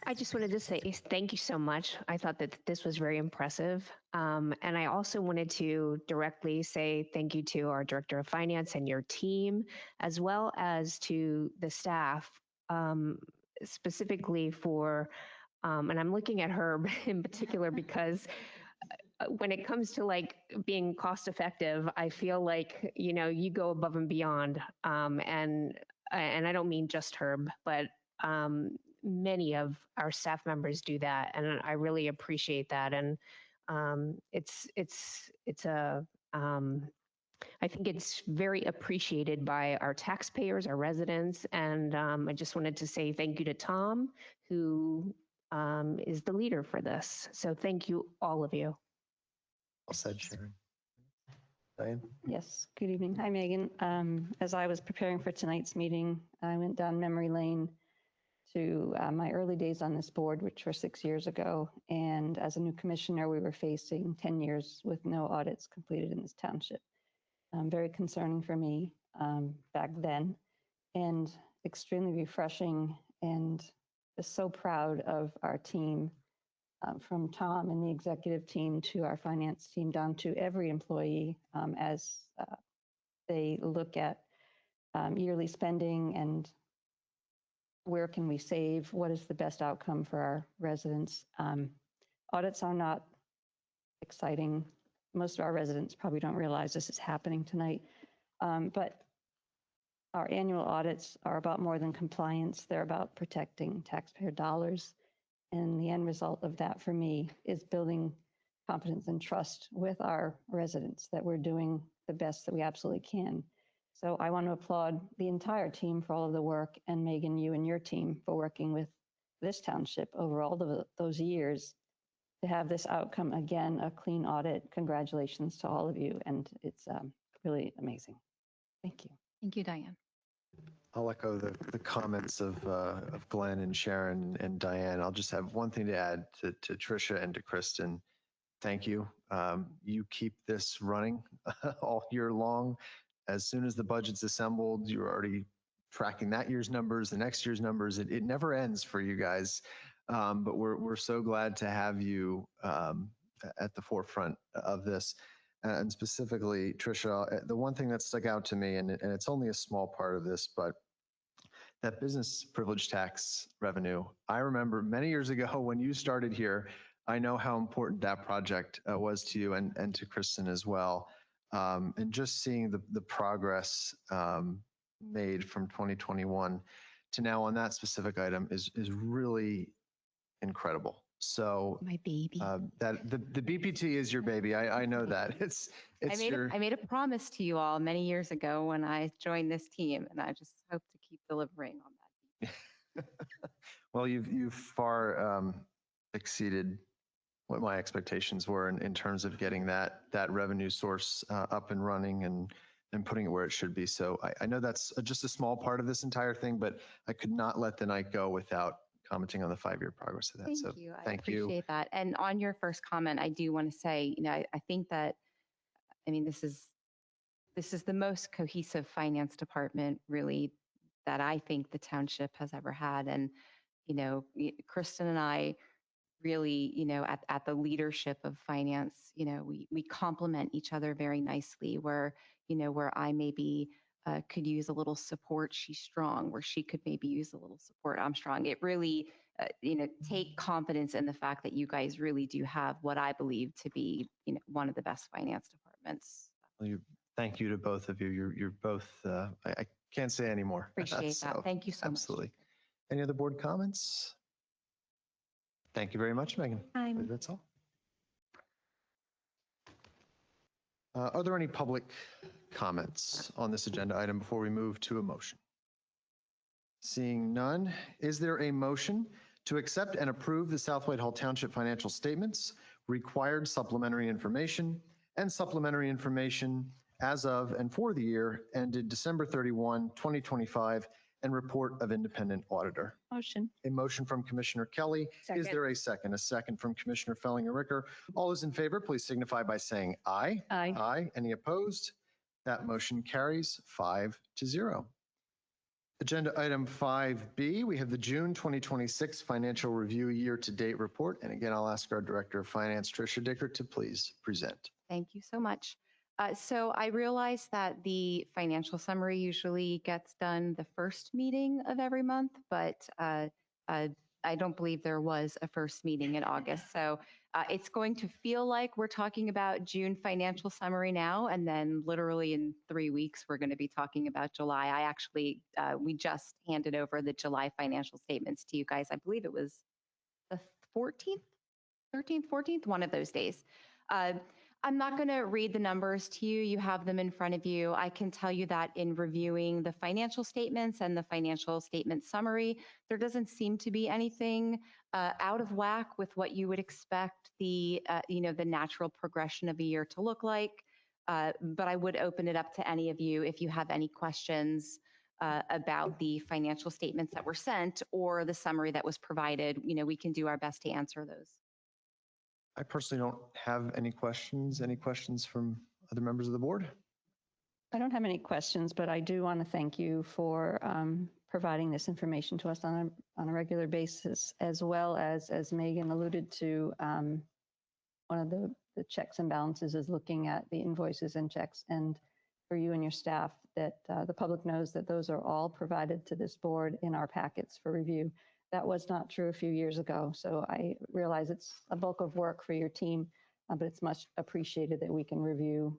I just wanted to say thank you so much. I thought that this was very impressive. And I also wanted to directly say thank you to our Director of Finance and your team, as well as to the staff, specifically for, and I'm looking at Herb in particular because when it comes to like being cost effective, I feel like, you know, you go above and beyond. And I don't mean just Herb, but many of our staff members do that, and I really appreciate that. And it's a I think it's very appreciated by our taxpayers, our residents, and I just wanted to say thank you to Tom, who is the leader for this. So thank you, all of you. Well said, Sharon. Diane? Yes, good evening. Hi, Megan. As I was preparing for tonight's meeting, I went down memory lane to my early days on this board, which were 6 years ago. And as a new commissioner, we were facing 10 years with no audits completed in this township. Very concerning for me back then, and extremely refreshing, and just so proud of our team, from Tom and the executive team to our finance team down to every employee, as they look at yearly spending and where can we save, what is the best outcome for our residents. Audits are not exciting. Most of our residents probably don't realize this is happening tonight, but our annual audits are about more than compliance. They're about protecting taxpayer dollars. And the end result of that for me is building confidence and trust with our residents that we're doing the best that we absolutely can. So I want to applaud the entire team for all of the work, and Megan, you and your team for working with this township over all of those years to have this outcome. Again, a clean audit. Congratulations to all of you. And it's really amazing. Thank you. Thank you, Diane. I'll echo the comments of Glenn and Sharon and Diane. I'll just have one thing to add to Tricia and to Kristen. Thank you. You keep this running all year long. As soon as the budget's assembled, you're already tracking that year's numbers, the next year's numbers. It never ends for you guys. But we're so glad to have you at the forefront of this. And specifically, Tricia, the one thing that stuck out to me, and it's only a small part of this, but that business privilege tax revenue, I remember many years ago when you started here, I know how important that project was to you and to Kristen as well. And just seeing the progress made from 2021 to now on that specific item is really incredible. So My baby. that the BPT is your baby. I know that. I made a promise to you all many years ago when I joined this team, and I just hope to keep delivering on that. Well, you've far exceeded what my expectations were in terms of getting that revenue source up and running and putting it where it should be. So I know that's just a small part of this entire thing, but I could not let the night go without commenting on the 5-year progress of that. Thank So you. I thank you. appreciate that. And on your first comment, I do want to say, I think that, this is the most cohesive finance department really that I think the township has ever had. And, Kristen and I really, at the leadership of finance, we complement each other very nicely where I maybe could use a little support, she's strong. Where she could maybe use a little support, I'm strong. It really, take confidence in the fact that you guys really do have what I believe to be, one of the best finance departments. Well, thank you to both of you. You're both, I can't say any more. Appreciate that. Thank you so much. Absolutely. Any other board comments? Thank you very much, Megan. I believe that's all. Are there any public comments on this agenda item before we move to a motion? Seeing none, is there a motion to accept and approve the South Whitehall Township financial statements, required supplementary information, and supplementary information as of and for the year ended December 31, 2025, and report of independent auditor? Motion. A motion from Commissioner Kelly. Second. Is there a second? A second from Commissioner Fellinger-Ricker. All those in favor, please signify by saying aye. Aye. Aye. Any opposed? That motion carries 5-0. Agenda item 5B, we have the June 2026 Financial Review Year-to-Date Report. And again, I'll ask our Director of Finance, Tricia Dicker, to please present. Thank you so much. So I realize that the financial summary usually gets done the first meeting of every month, but I don't believe there was a first meeting in August. So it's going to feel like we're talking about June financial summary now, and then literally in 3 weeks, we're going to be talking about July. I actually, we just handed over the July financial statements to you guys. I believe it was the 14th, 13th, 14th, one of those days. I'm not going to read the numbers to you. You have them in front of you. I can tell you that in reviewing the financial statements and the financial statement summary, there doesn't seem to be anything out of whack with what you would expect the natural progression of a year to look like. But I would open it up to any of you if you have any questions about the financial statements that were sent or the summary that was provided. We can do our best to answer those. I personally don't have any questions. Any questions from other members of the board? I don't have any questions, but I do want to thank you for providing this information to us on a regular basis, as well as Megan alluded to, one of the checks and balances is looking at the invoices and checks, and for you and your staff, that the public knows that those are all provided to this board in our packets for review. That was not true a few years ago, so I realize it's a bulk of work for your team, but it's much appreciated that we can review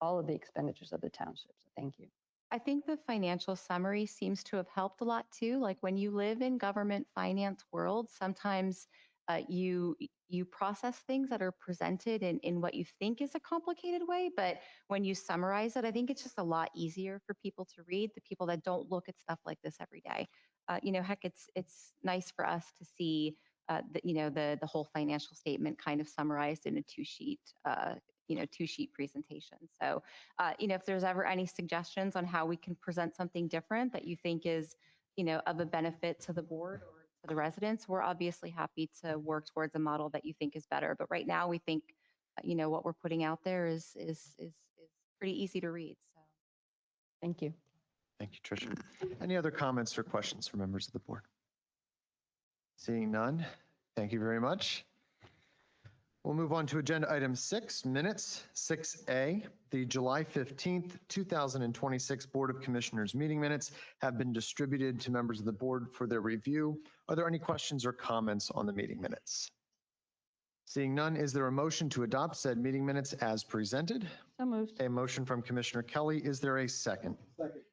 all of the expenditures of the township, so thank you. I think the financial summary seems to have helped a lot too. Like when you live in government finance world, sometimes you process things that are presented in what you think is a complicated way, but when you summarize it, I think it's just a lot easier for people to read, the people that don't look at stuff like this every day. Heck, it's nice for us to see the whole financial statement kind of summarized in a two-sheet presentation. So, if there's ever any suggestions on how we can present something different that you think is, of a benefit to the board or to the residents, we're obviously happy to work towards a model that you think is better. But right now, we think, what we're putting out there is pretty easy to read. So, thank you. Thank you, Tricia. Any other comments or questions from members of the board? Seeing none, thank you very much. We'll move on to agenda item 6, minutes. 6A, the July 15th, 2026 Board of Commissioners meeting minutes have been distributed to members of the board for their review. Are there any questions or comments on the meeting minutes? Seeing none, is there a motion to adopt said meeting minutes as presented? So moved. A motion from Commissioner Kelly. Is there a second?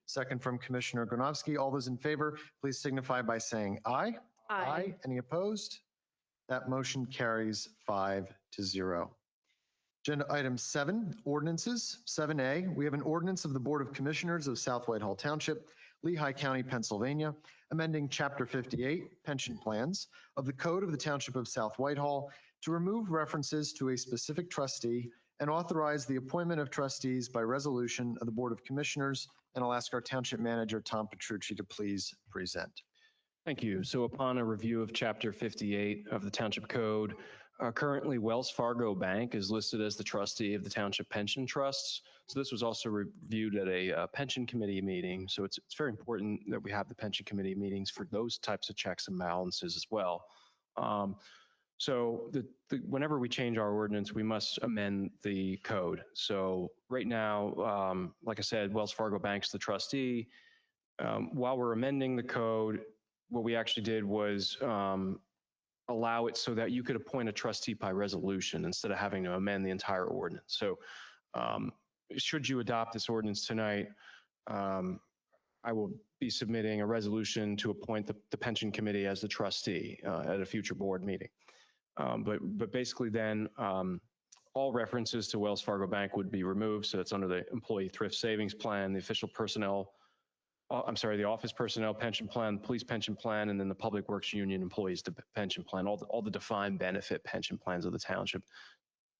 Second from Commissioner Gronowski. All those in favor, please signify by saying aye. Aye. Any opposed? That motion carries 5-0. Agenda item 7, ordinances. 7A, we have an ordinance of the Board of Commissioners of South Whitehall Township, Lehigh County, Pennsylvania, amending Chapter 58, Pension Plans of the Code of the Township of South Whitehall to remove references to a specific trustee and authorize the appointment of trustees by resolution of the Board of Commissioners. And I'll ask our Township Manager, Tom Petrucci, to please present. Thank you. So upon a review of Chapter 58 of the Township Code, currently Wells Fargo Bank is listed as the trustee of the Township Pension Trusts. So this was also reviewed at a pension committee meeting. So it's very important that we have the pension committee meetings for those types of checks and balances as well. So whenever we change our ordinance, we must amend the code. So right now, like I said, Wells Fargo Bank's the trustee. While we're amending the code, what we actually did was allow it so that you could appoint a trustee by resolution instead of having to amend the entire ordinance. So should you adopt this ordinance tonight, I will be submitting a resolution to appoint the pension committee as the trustee at a future board meeting. But basically then all references to Wells Fargo Bank would be removed. So it's under the Employee Thrift Savings Plan, the official personnel, the office personnel pension plan, police pension plan, and then the Public Works Union employees pension plan. All the defined benefit pension plans of the township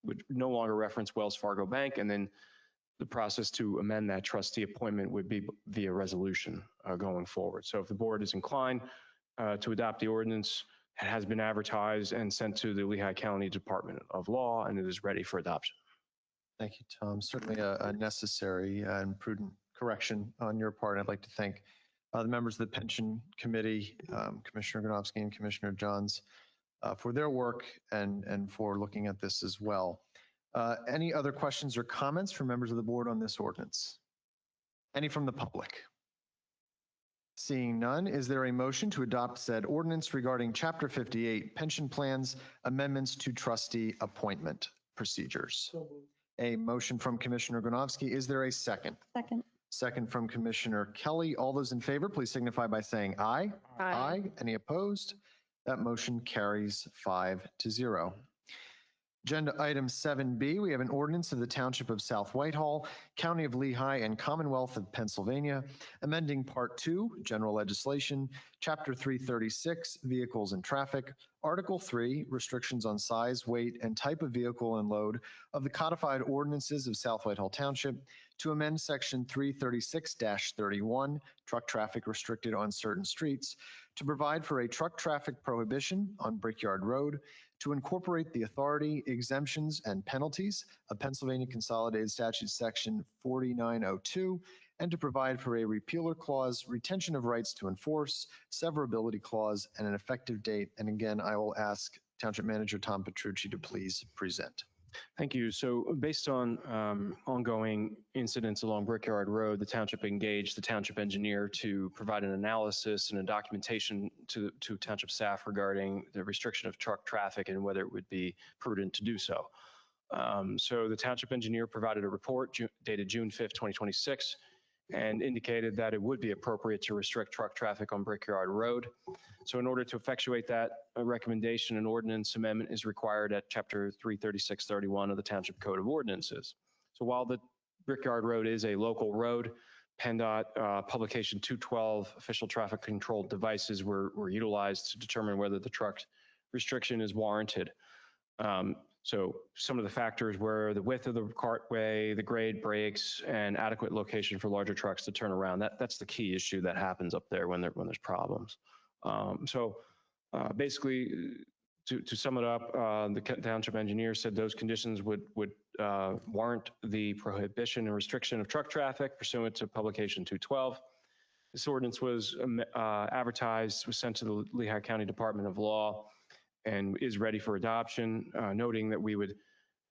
would no longer reference Wells Fargo Bank, and then the process to amend that trustee appointment would be via resolution going forward. So if the board is inclined to adopt the ordinance, it has been advertised and sent to the Lehigh County Department of Law, and it is ready for adoption. Thank you, Tom. Certainly a necessary and prudent correction on your part. I'd like to thank the members of the Pension Committee, Commissioner Gronowski and Commissioner Johns, for their work and for looking at this as well. Any other questions or comments from members of the board on this ordinance? Any from the public? Seeing none, is there a motion to adopt said ordinance regarding Chapter 58 pension plans, amendments to trustee appointment procedures? A motion from Commissioner Gronowski. Is there a second? Second. Second from Commissioner Kelly. All those in favor, please signify by saying aye. Aye. Any opposed? That motion carries 5-0. Agenda item 7B, we have an ordinance of the Township of South Whitehall, County of Lehigh, and Commonwealth of Pennsylvania, amending Part 2, General Legislation, Chapter 336, Vehicles and Traffic, Article 3, Restrictions on Size, Weight, and Type of Vehicle and Load of the Codified Ordinances of South Whitehall Township to amend Section 336-31, Truck Traffic Restricted on Certain Streets, to provide for a truck traffic prohibition on Brickyard Road, to incorporate the authority, exemptions, and penalties of Pennsylvania Consolidated Statute Section 4902, and to provide for a repealer clause, retention of rights to enforce, severability clause, and an effective date. And again, I will ask Township Manager Tom Petrucci to please present. Thank you. So based on ongoing incidents along Brickyard Road, the township engaged the township engineer to provide an analysis and a documentation to township staff regarding the restriction of truck traffic and whether it would be prudent to do so. So the township engineer provided a report dated June 5th, 2026, and indicated that it would be appropriate to restrict truck traffic on Brickyard Road. So in order to effectuate that recommendation, an ordinance amendment is required at Chapter 336-31 of the Township Code of Ordinances. So while the Brickyard Road is a local road, PennDOT Publication 212 official traffic control devices were utilized to determine whether the truck restriction is warranted. So some of the factors were the width of the cartway, the grade breaks, and adequate location for larger trucks to turn around. That's the key issue that happens up there when there's problems. Basically, to sum it up, the township engineer said those conditions would warrant the prohibition and restriction of truck traffic pursuant to Publication 212. This ordinance was advertised, was sent to the Lehigh County Department of Law, and is ready for adoption, noting that we would,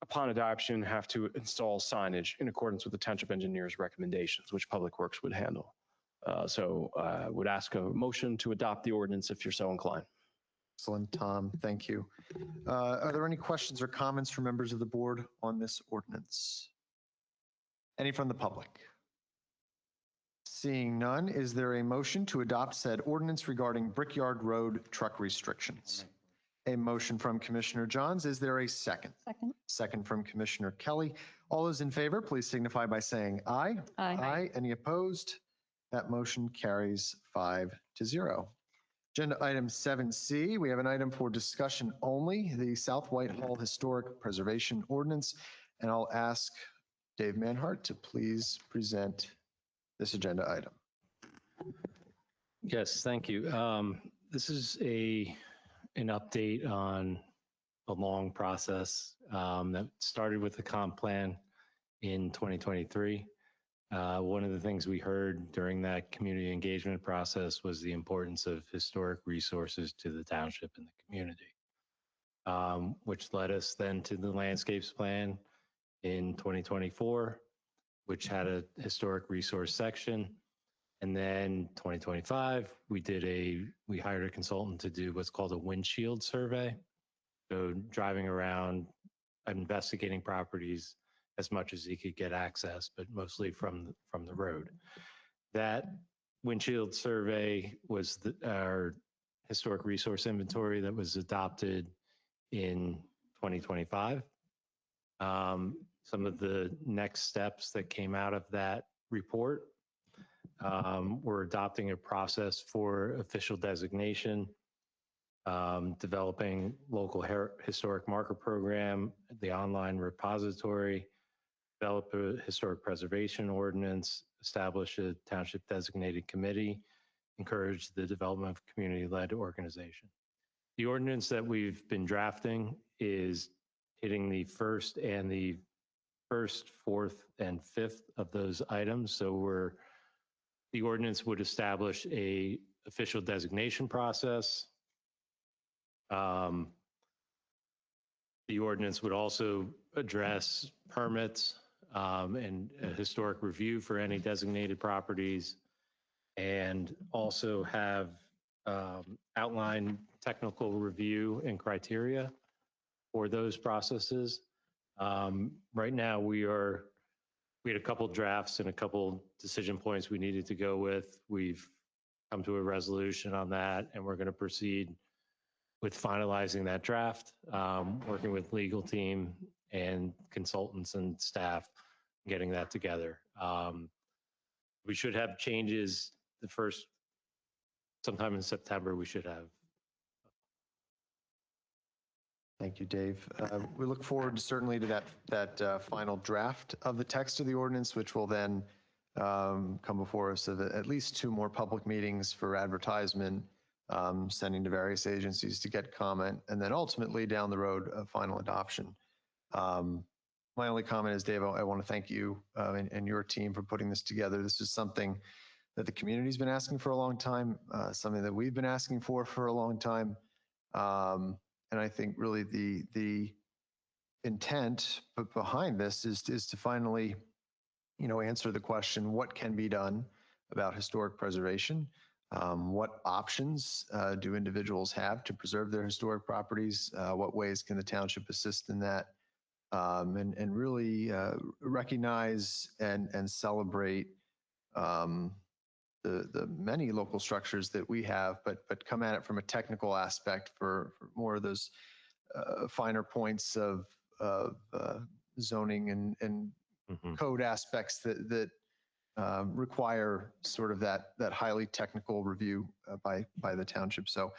upon adoption, have to install signage in accordance with the township engineer's recommendations, which Public Works would handle. So I would ask a motion to adopt the ordinance if you're so inclined. Excellent, Tom. Thank you. Are there any questions or comments from members of the board on this ordinance? Any from the public? Seeing none, is there a motion to adopt said ordinance regarding Brickyard Road truck restrictions? A motion from Commissioner Johns. Is there a second? Second. Second from Commissioner Kelly. All those in favor, please signify by saying aye. Aye. Any opposed? That motion carries 5-0. Agenda item 7C, we have an item for discussion only, the South Whitehall Historic Preservation Ordinance. And I'll ask Dave Manhart to please present this agenda item. Yes, thank you. This is an update on a long process that started with the comp plan in 2023. One of the things we heard during that community engagement process was the importance of historic resources to the township and the community, which led us then to the landscapes plan in 2024, which had a historic resource section. And then 2025, we hired a consultant to do what's called a windshield survey. So driving around, investigating properties as much as he could get access, but mostly from the road. That windshield survey was our historic resource inventory that was adopted in 2025. Some of the next steps that came out of that report, we're adopting a process for official designation, developing local historic marker program, the online repository, develop a historic preservation ordinance, establish a township designated committee, encourage the development of community-led organization. The ordinance that we've been drafting is hitting the first, fourth, and fifth of those items. So The ordinance would establish a official designation process. The ordinance would also address permits and a historic review for any designated properties, and also have outline technical review and criteria for those processes. Right now, we had a couple drafts and a couple decision points we needed to go with. We've come to a resolution on that, and we're going to proceed with finalizing that draft, working with legal team and consultants and staff, getting that together. We should have changes sometime in September, we should have. Thank you, Dave. We look forward certainly to that final draft of the text of the ordinance, which will then come before us at least 2 more public meetings for advertisement, sending to various agencies to get comment, and then ultimately down the road, a final adoption. My only comment is, Dave, I want to thank you and your team for putting this together. This is something that the community's been asking for a long time, something that we've been asking for a long time. And I think really the intent behind this is to finally, answer the question, what can be done about historic preservation? What options do individuals have to preserve their historic properties? What ways can the township assist in that? And really recognize and celebrate the many local structures that we have, but come at it from a technical aspect for more of those finer points of zoning and code aspects that require sort of that highly technical review by the township. So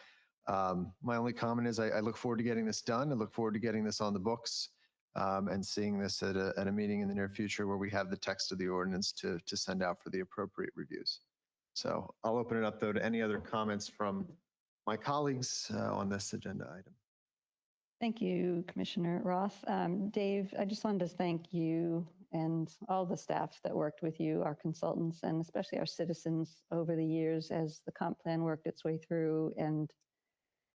my only comment is I look forward to getting this done. I look forward to getting this on the books and seeing this at a meeting in the near future where we have the text of the ordinance to send out for the appropriate reviews. So I'll open it up, though, to any other comments from my colleagues on this agenda item. Thank you, Commissioner Roth. Dave, I just wanted to thank you and all the staff that worked with you, our consultants, and especially our citizens over the years as the comp plan worked its way through, and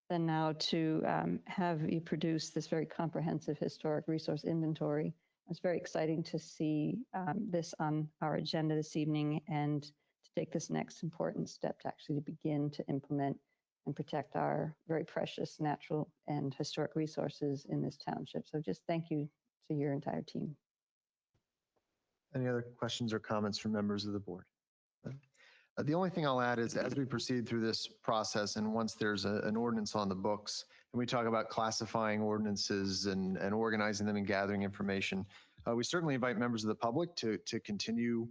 then now to have you produce this very comprehensive historic resource inventory. It's very exciting to see this on our agenda this evening and to take this next important step to actually begin to implement and protect our very precious natural and historic resources in this township. So just thank you to your entire team. Any other questions or comments from members of the board? The only thing I'll add is as we proceed through this process and once there's an ordinance on the books and we talk about classifying ordinances and organizing them and gathering information, we certainly invite members of the public to continue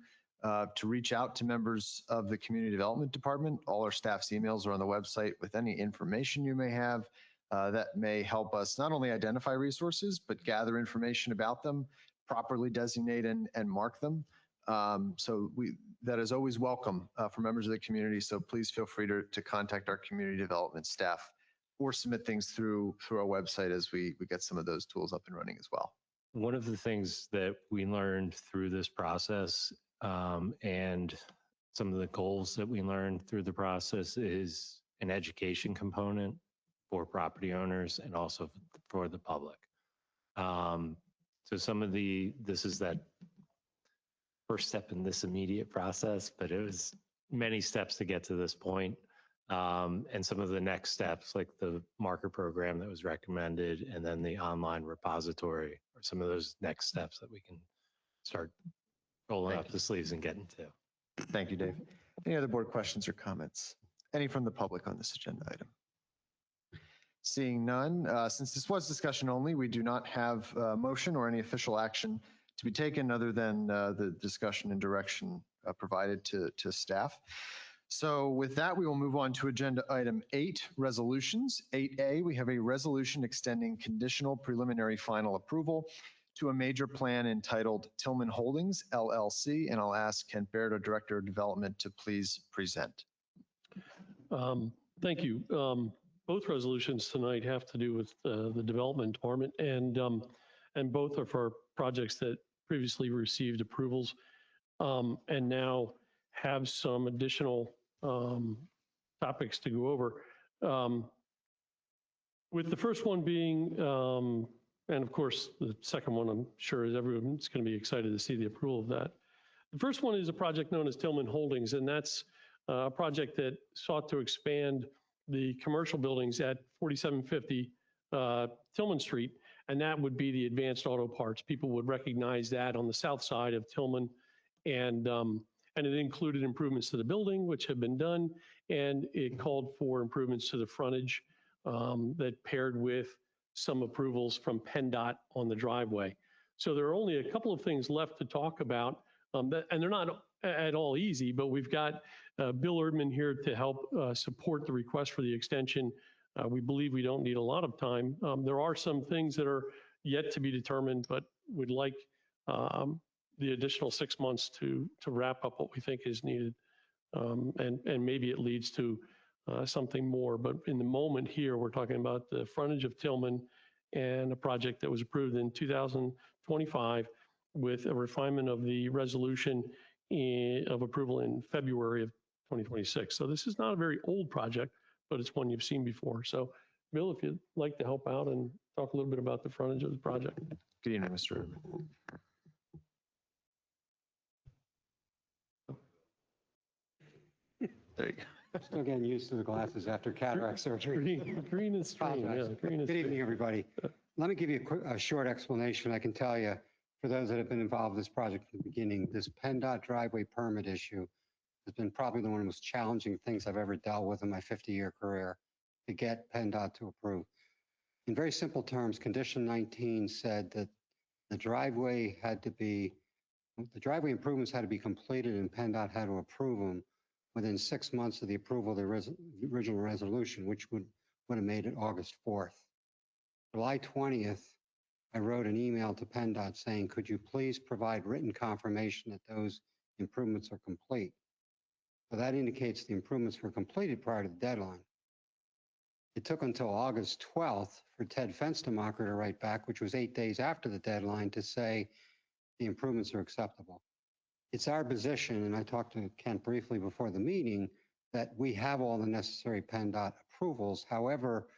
to reach out to members of the Community Development Department. All our staff's emails are on the website with any information you may have that may help us not only identify resources, but gather information about them, properly designate and mark them. So that is always welcome for members of the community. So please feel free to contact our community development staff or submit things through our website as we get some of those tools up and running as well. One of the things that we learned through this process and some of the goals that we learned through the process is an education component for property owners and also for the public. So this is that first step in this immediate process, but it was many steps to get to this point. And some of the next steps, like the marker program that was recommended, and then the online repository, are some of those next steps that we can start rolling up the sleeves and getting to. Thank you, Dave. Any other board questions or comments? Any from the public on this agenda item? Seeing none, since this was discussion only, we do not have a motion or any official action to be taken other than the discussion and direction provided to staff. So with that, we will move on to agenda item 8, resolutions. 8A, we have a resolution extending conditional preliminary final approval to a major plan entitled Tillman Holdings, LLC, and I'll ask Kent Baird, our Director of Development, to please present. Thank you. Both resolutions tonight have to do with the development department, and both are for projects that previously received approvals and now have some additional topics to go over. With the first one being, and of course, the second one, I'm sure is everyone's going to be excited to see the approval of that. The first one is a project known as Tillman Holdings, and that's a project that sought to expand the commercial buildings at 4750 Tillman Street, and that would be the Advanced Auto Parts. People would recognize that on the south side of Tillman, and it included improvements to the building, which have been done, and it called for improvements to the frontage that paired with some approvals from PennDOT on the driveway. So there are only a couple of things left to talk about, and they're not at all easy, but we've got Bill Erdman here to help support the request for the extension. We believe we don't need a lot of time. There are some things that are yet to be determined, but would like the additional 6 months to wrap up what we think is needed. And maybe it leads to something more, but in the moment here, we're talking about the frontage of Tillman and a project that was approved in 2025 with a refinement of the resolution of approval in February of 2026. So this is not a very old project, but it's one you've seen before. So Bill, if you'd like to help out and talk a little bit about the frontage of the project. Good evening, Mr. Erdman. There you go. Still getting used to the glasses after cataract surgery. Green and stream, yeah. Green and Good evening, everybody. Let me give you a short explanation. I can tell you, for those that have been involved in this project from the beginning, this PennDOT driveway permit issue has been probably one of the most challenging things I've ever dealt with in my 50-year career to get PennDOT to approve. In very simple terms, condition 19 said that the driveway improvements had to be completed and PennDOT had to approve them within 6 months of the approval of the original resolution, which would have made it August 4th. July 20th, I wrote an email to PennDOT saying, could you please provide written confirmation that those improvements are complete? So that indicates the improvements were completed prior to the deadline. It took until August 12th for Ted Fenstermacher to write back, which was 8 days after the deadline, to say the improvements are acceptable. It's our position, and I talked to Kent briefly before the meeting, that we have all the necessary PennDOT approvals. However,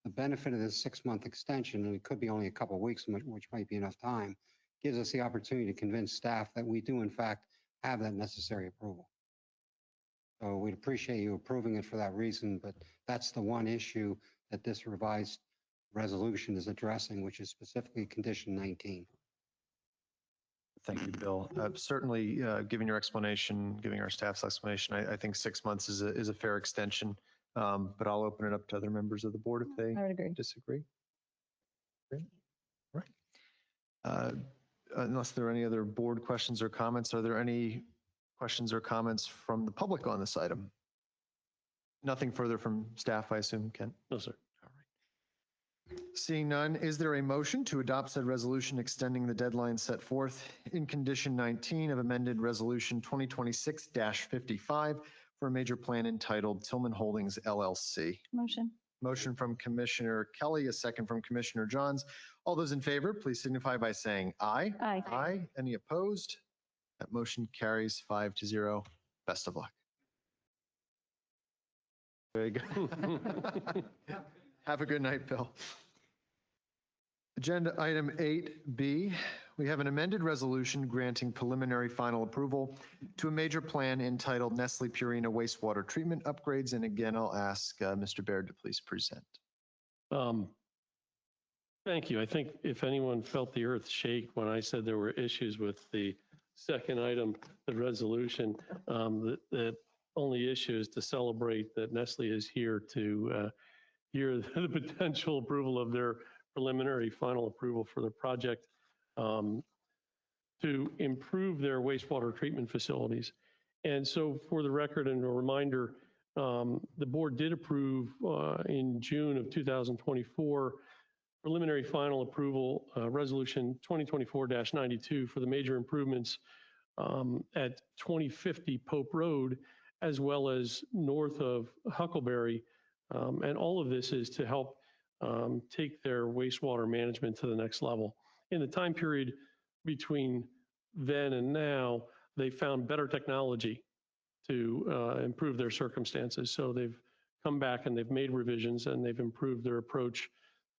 the benefit of this 6-month extension, and it could be only a couple of weeks, which might be enough time, gives us the opportunity to convince staff that we do, in fact, have that necessary approval. So we'd appreciate you approving it for that reason, but that's the one issue that this revised resolution is addressing, which is specifically condition 19. Thank you, Bill. Certainly, giving your explanation, giving our staff's explanation, I think 6 months is a fair extension, but I'll open it up to other members of the board if they I would agree. disagree. Great. All right. Unless there are any other board questions or comments, are there any questions or comments from the public on this item? Nothing further from staff, I assume, Kent? No, sir. Seeing none, is there a motion to adopt said resolution extending the deadline set forth in condition 19 of amended resolution 2026-55 for a major plan entitled Tillman Holdings LLC? Motion. Motion from Commissioner Kelly, a second from Commissioner Johns. All those in favor, please signify by saying aye. Aye. Aye. Any opposed? That motion carries 5-0. Best of luck. Very good. Have a good night, Bill. Agenda item 8B, we have an amended resolution granting preliminary final approval to a major plan entitled Nestle Purina Wastewater Treatment Upgrades. And again, I'll ask Mr. Baird to please present. Thank you. I think if anyone felt the earth shake when I said there were issues with the second item, the resolution, the only issue is to celebrate that Nestle is here to hear the potential approval of their preliminary final approval for the project to improve their wastewater treatment facilities. And so for the record and a reminder, the board did approve in June of 2024 preliminary final approval resolution 2024-92 for the major improvements at 2050 Pope Road, as well as north of Huckleberry. And all of this is to help take their wastewater management to the next level. In the time period between then and now, they found better technology to improve their circumstances. So they've come back and they've made revisions and they've improved their approach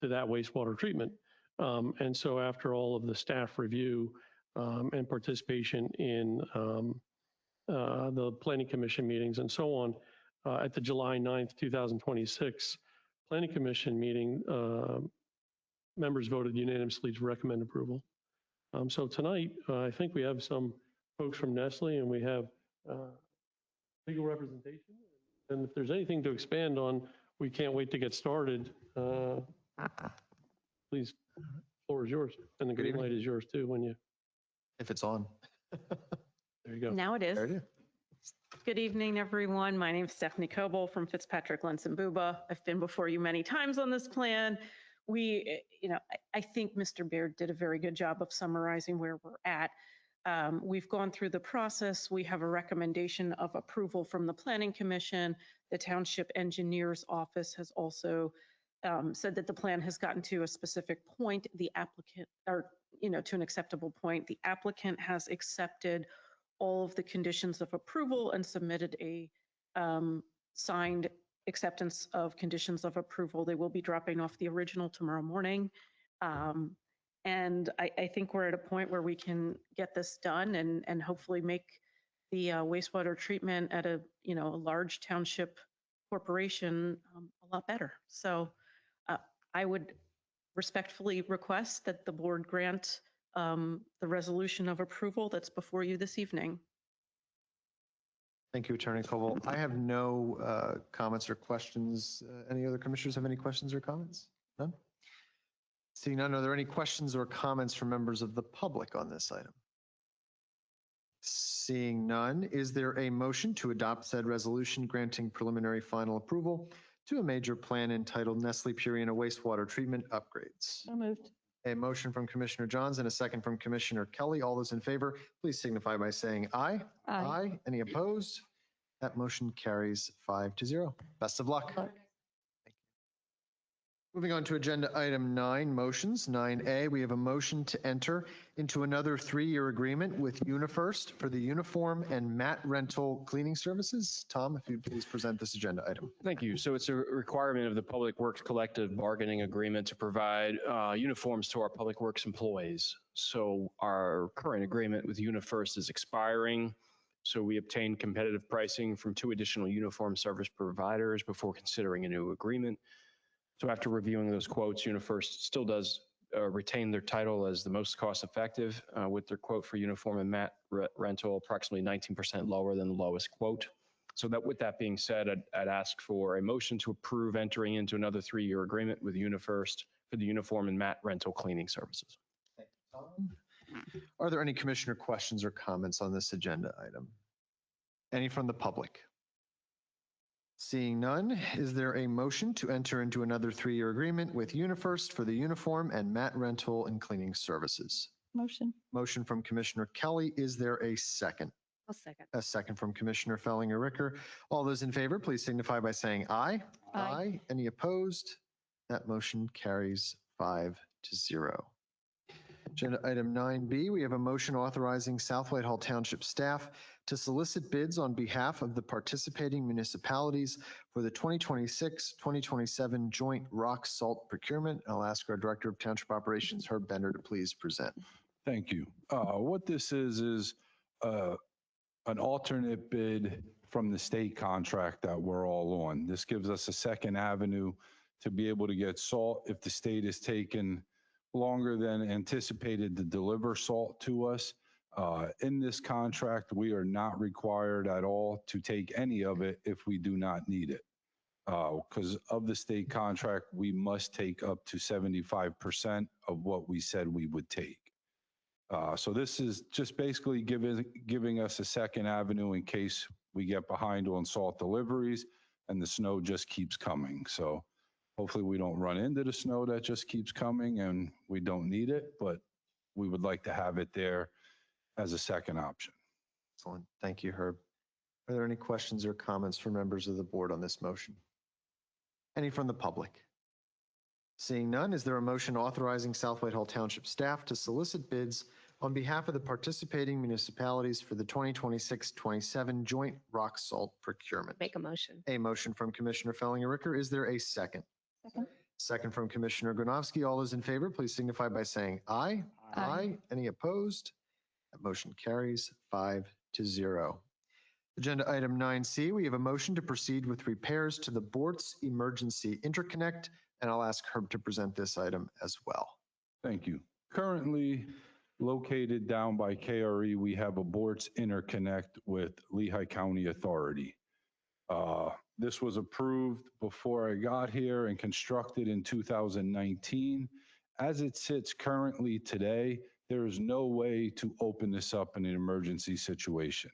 to that wastewater treatment. And so after all of the staff review and participation in the Planning Commission meetings and so on, at the July 9th, 2026 Planning Commission meeting, members voted unanimously to recommend approval. So tonight, I think we have some folks from Nestle and we have legal representation. And if there's anything to expand on, we can't wait to get started. Please, floor is yours. And the green light is yours too when you. If it's on. There you go. Now it is. There it is. Good evening, everyone. My name is Stephanie Coble from Fitzpatrick, Lentz and Buba. I've been before you many times on this plan. I think Mr. Baird did a very good job of summarizing where we're at. We've gone through the process. We have a recommendation of approval from the Planning Commission. The Township Engineer's Office has also said that the plan has gotten to a specific point. The applicant, to an acceptable point. The applicant has accepted all of the conditions of approval and submitted a signed acceptance of conditions of approval. They will be dropping off the original tomorrow morning. And I think we're at a point where we can get this done and hopefully make the wastewater treatment at a large township corporation a lot better. So I would respectfully request that the board grant the resolution of approval that's before you this evening. Thank you, Attorney Coble. I have no comments or questions. Any other commissioners have any questions or comments? None? Seeing none, are there any questions or comments from members of the public on this item? Seeing none, is there a motion to adopt said resolution granting preliminary final approval to a major plan entitled Nestle Purina Wastewater Treatment Upgrades? So moved. A motion from Commissioner Johns and a second from Commissioner Kelly. All those in favor, please signify by saying aye. Aye. Any opposed? That motion carries 5-0. Best of luck. Moving on to agenda item 9, motions. 9A, we have a motion to enter into another 3-year agreement with UniFirst for the uniform and mat rental cleaning services. Tom, if you'd please present this agenda item. Thank you. So it's a requirement of the Public Works Collective Bargaining Agreement to provide uniforms to our Public Works employees. So our current agreement with UniFirst is expiring. So we obtained competitive pricing from 2 additional uniform service providers before considering a new agreement. So after reviewing those quotes, UniFirst still does retain their title as the most cost effective with their quote for uniform and mat rental approximately 19% lower than the lowest quote. So that with that being said, I'd ask for a motion to approve entering into another 3-year agreement with UniFirst for the uniform and mat rental cleaning services. Thank you, Tom. Are there any commissioner questions or comments on this agenda item? Any from the public? Seeing none, is there a motion to enter into another 3-year agreement with UniFirst for the uniform and mat rental and cleaning services? Motion. Motion from Commissioner Kelly. Is there a second? I'll second. A second from Commissioner Fellinger-Ricker. All those in favor, please signify by saying aye. Aye. Any opposed? That motion carries 5-0. Agenda item 9B, we have a motion authorizing South Whitehall Township staff to solicit bids on behalf of the participating municipalities for the 2026-2027 joint rock salt procurement. I'll ask our Director of Township Operations, Herb Bender, to please present. Thank you. What this is an alternate bid from the state contract that we're all on. This gives us a second avenue to be able to get salt if the state is taking longer than anticipated to deliver salt to us. In this contract, we are not required at all to take any of it if we do not need it. Because of the state contract, we must take up to 75% of what we said we would take. So this is just basically giving us a second avenue in case we get behind on salt deliveries and the snow just keeps coming. So hopefully we don't run into the snow that just keeps coming and we don't need it, but we would like to have it there as a second option. Excellent. Thank you, Herb. Are there any questions or comments from members of the board on this motion? Any from the public? Seeing none, is there a motion authorizing South Whitehall Township staff to solicit bids on behalf of the participating municipalities for the 2026-27 joint rock salt procurement. Make a motion. A motion from Commissioner Fellinger-Ricker. Is there a second? Second. Second from Commissioner Gronowski. All those in favor, please signify by saying aye. Aye. Any opposed? That motion carries 5-0. Agenda item 9C, we have a motion to proceed with repairs to the Bortz Emergency Interconnect, and I'll ask Herb to present this item as well. Thank you. Currently located down by KRE, we have a Bortz interconnect with Lehigh County Authority. This was approved before I got here and constructed in 2019. As it sits currently today, there is no way to open this up in an emergency situation.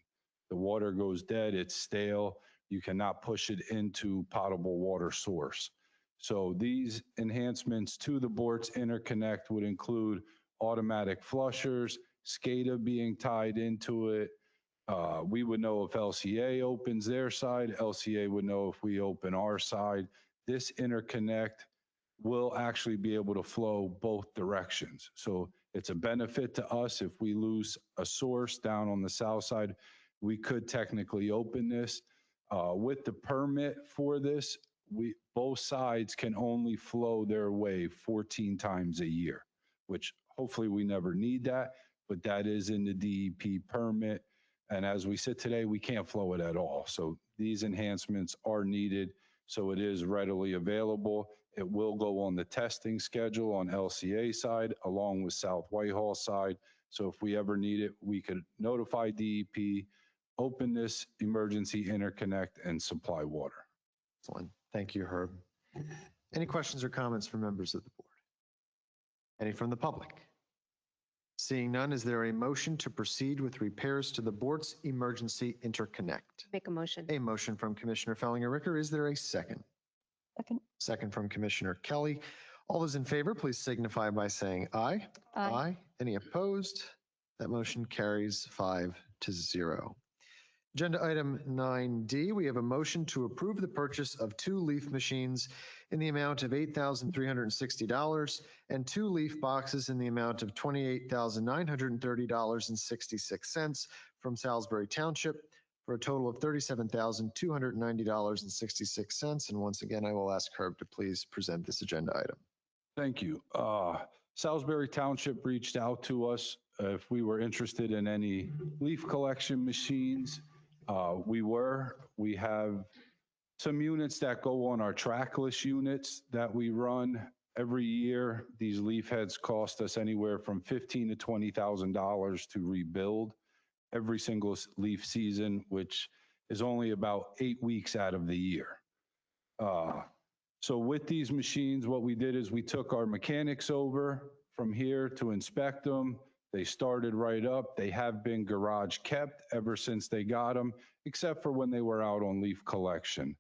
The water goes dead, it's stale. You cannot push it into potable water source. So these enhancements to the Bortz interconnect would include automatic flushers, SCADA being tied into it. We would know if LCA opens their side, LCA would know if we open our side. This interconnect will actually be able to flow both directions. So it's a benefit to us if we lose a source down on the south side. We could technically open this. With the permit for this, both sides can only flow their way 14 times a year, which hopefully we never need that, but that is in the DEP permit. And as we sit today, we can't flow it at all. So these enhancements are needed. So it is readily available. It will go on the testing schedule on LCA side along with South Whitehall side. So if we ever need it, we could notify DEP, open this emergency interconnect and supply water. Excellent. Thank you, Herb. Any questions or comments from members of the board? Any from the public? Seeing none, is there a motion to proceed with repairs to the Bortz Emergency Interconnect? Make a motion. A motion from Commissioner Fellinger-Ricker. Is there a second? Second. Second from Commissioner Kelly. All those in favor, please signify by saying aye. Aye. Any opposed? That motion carries 5-0. Agenda item 9D, we have a motion to approve the purchase of 2 leaf machines in the amount of $8,360 and 2 leaf boxes in the amount of $28,930.66 from Salisbury Township for a total of $37,290.66. And once again, I will ask Herb to please present this agenda item. Thank you. Salisbury Township reached out to us if we were interested in any leaf collection machines. We have some units that go on our trackless units that we run every year. These leaf heads cost us anywhere from $15,000 to $20,000 to rebuild every single leaf season, which is only about 8 weeks out of the year. So with these machines, what we did is we took our mechanics over from here to inspect them. They started right up. They have been garage kept ever since they got them, except for when they were out on leaf collection.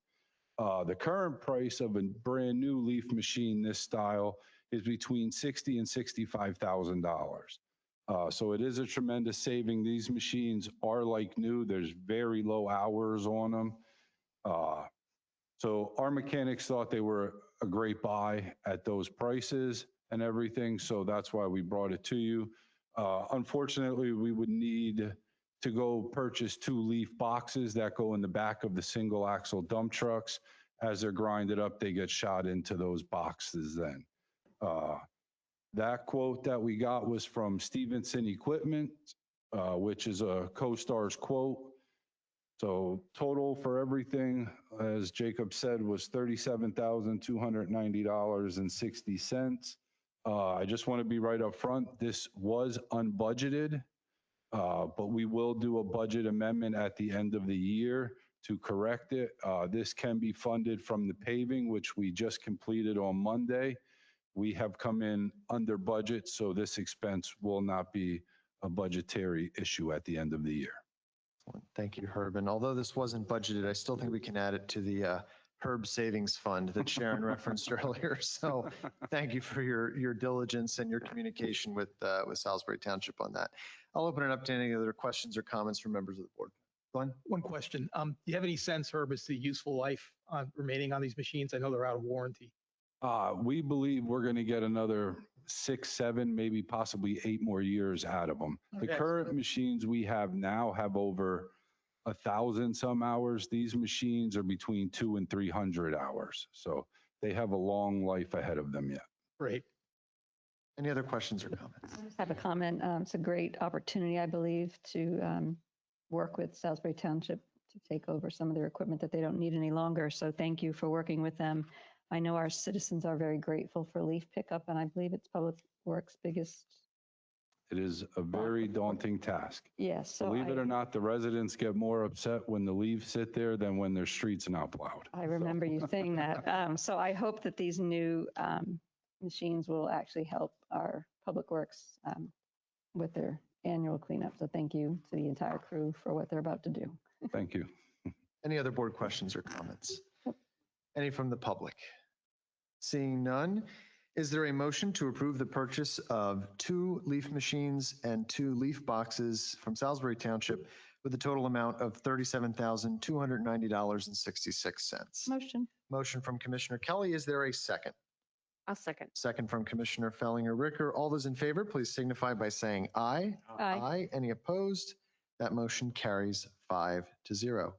The current price of a brand new leaf machine this style is between $60,000 and $65,000. So it is a tremendous saving. These machines are like new. There's very low hours on them. So our mechanics thought they were a great buy at those prices and everything. So that's why we brought it to you. Unfortunately, we would need to go purchase 2 leaf boxes that go in the back of the single axle dump trucks. As they're grinded up, they get shot into those boxes then. That quote that we got was from Stevenson Equipment, which is a CoStar's quote. So total for everything, as Jacob said, was $37,290.60. I just want to be right up front. This was unbudgeted, but we will do a budget amendment at the end of the year to correct it. This can be funded from the paving, which we just completed on Monday. We have come in under budget, so this expense will not be a budgetary issue at the end of the year. Thank you, Herb. And although this wasn't budgeted, I still think we can add it to the Herb Savings Fund that Sharon referenced earlier. So thank you for your diligence and your communication with Salisbury Township on that. I'll open it up to any other questions or comments from members of the board. Glenn? One question. Do you have any sense, Herb, as to the useful life remaining on these machines? I know they're out of warranty. We believe we're going to get another 6, 7, maybe possibly 8 more years out of them. The Okay. current machines we have now have over 1,000 some hours. These machines are between 200 and 300 hours. So they have a long life ahead of them yet. Great. Any other questions or comments? I just have a comment. It's a great opportunity, I believe, to work with Salisbury Township to take over some of their equipment that they don't need any longer. So thank you for working with them. I know our citizens are very grateful for leaf pickup, and I believe it's Public Works' biggest. It is a very daunting task. Yes. So Believe it or not, the residents get more upset when the leaves sit there than when their streets are not plowed. I remember you saying that. So I hope that these new machines will actually help our Public Works with their annual cleanup. So thank you to the entire crew for what they're about to do. Thank you. Any other board questions or comments? Any from the public? Seeing none, is there a motion to approve the purchase of 2 leaf machines and 2 leaf boxes from Salisbury Township with a total amount of $37,290.66? Motion. Motion from Commissioner Kelly. Is there a second? I'll second. Second from Commissioner Fellinger-Ricker. All those in favor, please signify by saying aye. Aye. Any opposed? That motion carries 5-0.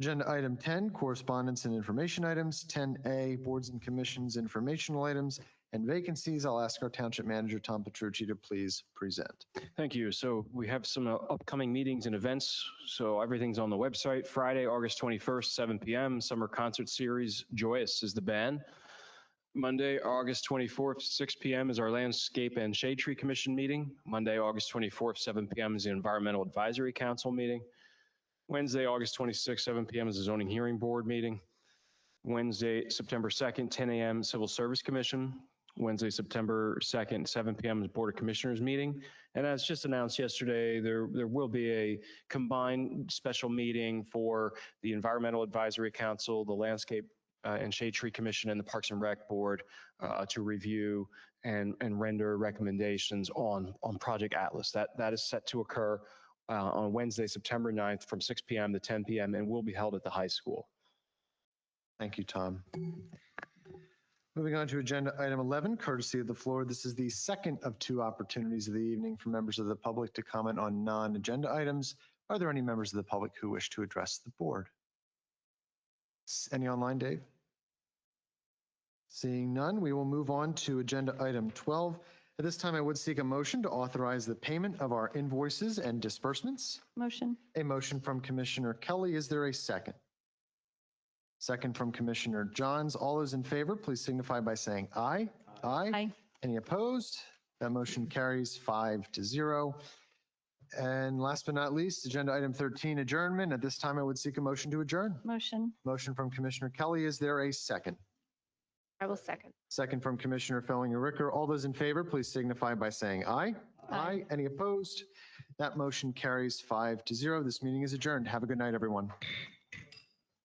Agenda item 10, correspondence and information items. 10A, boards and commissions, informational items and vacancies. I'll ask our Township Manager, Tom Petrucci, to please present. Thank you. So we have some upcoming meetings and events. So everything's on the website. Friday, August 21st, 7 p.m., summer concert series. Joyous is the band. Monday, August 24th, 6 p.m. is our Landscape and Shade Tree Commission meeting. Monday, August 24th, 7 p.m. is the Environmental Advisory Council meeting. Wednesday, August 26th, 7 p.m. is the Zoning Hearing Board meeting. Wednesday, September 2nd, 10 a.m. Civil Service Commission. Wednesday, September 2nd, 7 p.m. is Board of Commissioners meeting. And as just announced yesterday, there will be a combined special meeting for the Environmental Advisory Council, the Landscape and Shade Tree Commission, and the Parks and Rec Board to review and render recommendations on Project Atlas. That is set to occur on Wednesday, September 9th from 6 p.m. to 10 p.m. and will be held at the high school. Thank you, Tom. Moving on to agenda item 11, courtesy of the floor. This is the second of 2 opportunities of the evening for members of the public to comment on non-agenda items. Are there any members of the public who wish to address the board? Any online, Dave? Seeing none, we will move on to agenda item 12. At this time, I would seek a motion to authorize the payment of our invoices and disbursements. Motion. A motion from Commissioner Kelly. Is there a second? Second from Commissioner Johns. All those in favor, please signify by saying aye. Aye. Any opposed? That motion carries 5-0. And last but not least, agenda item 13, adjournment. At this time, I would seek a motion to adjourn. Motion. Motion from Commissioner Kelly. Is there a second? I will second. Second from Commissioner Fellinger-Ricker. All those in favor, please signify by saying aye. Aye. Any opposed? That motion carries 5-0. This meeting is adjourned. Have a good night, everyone.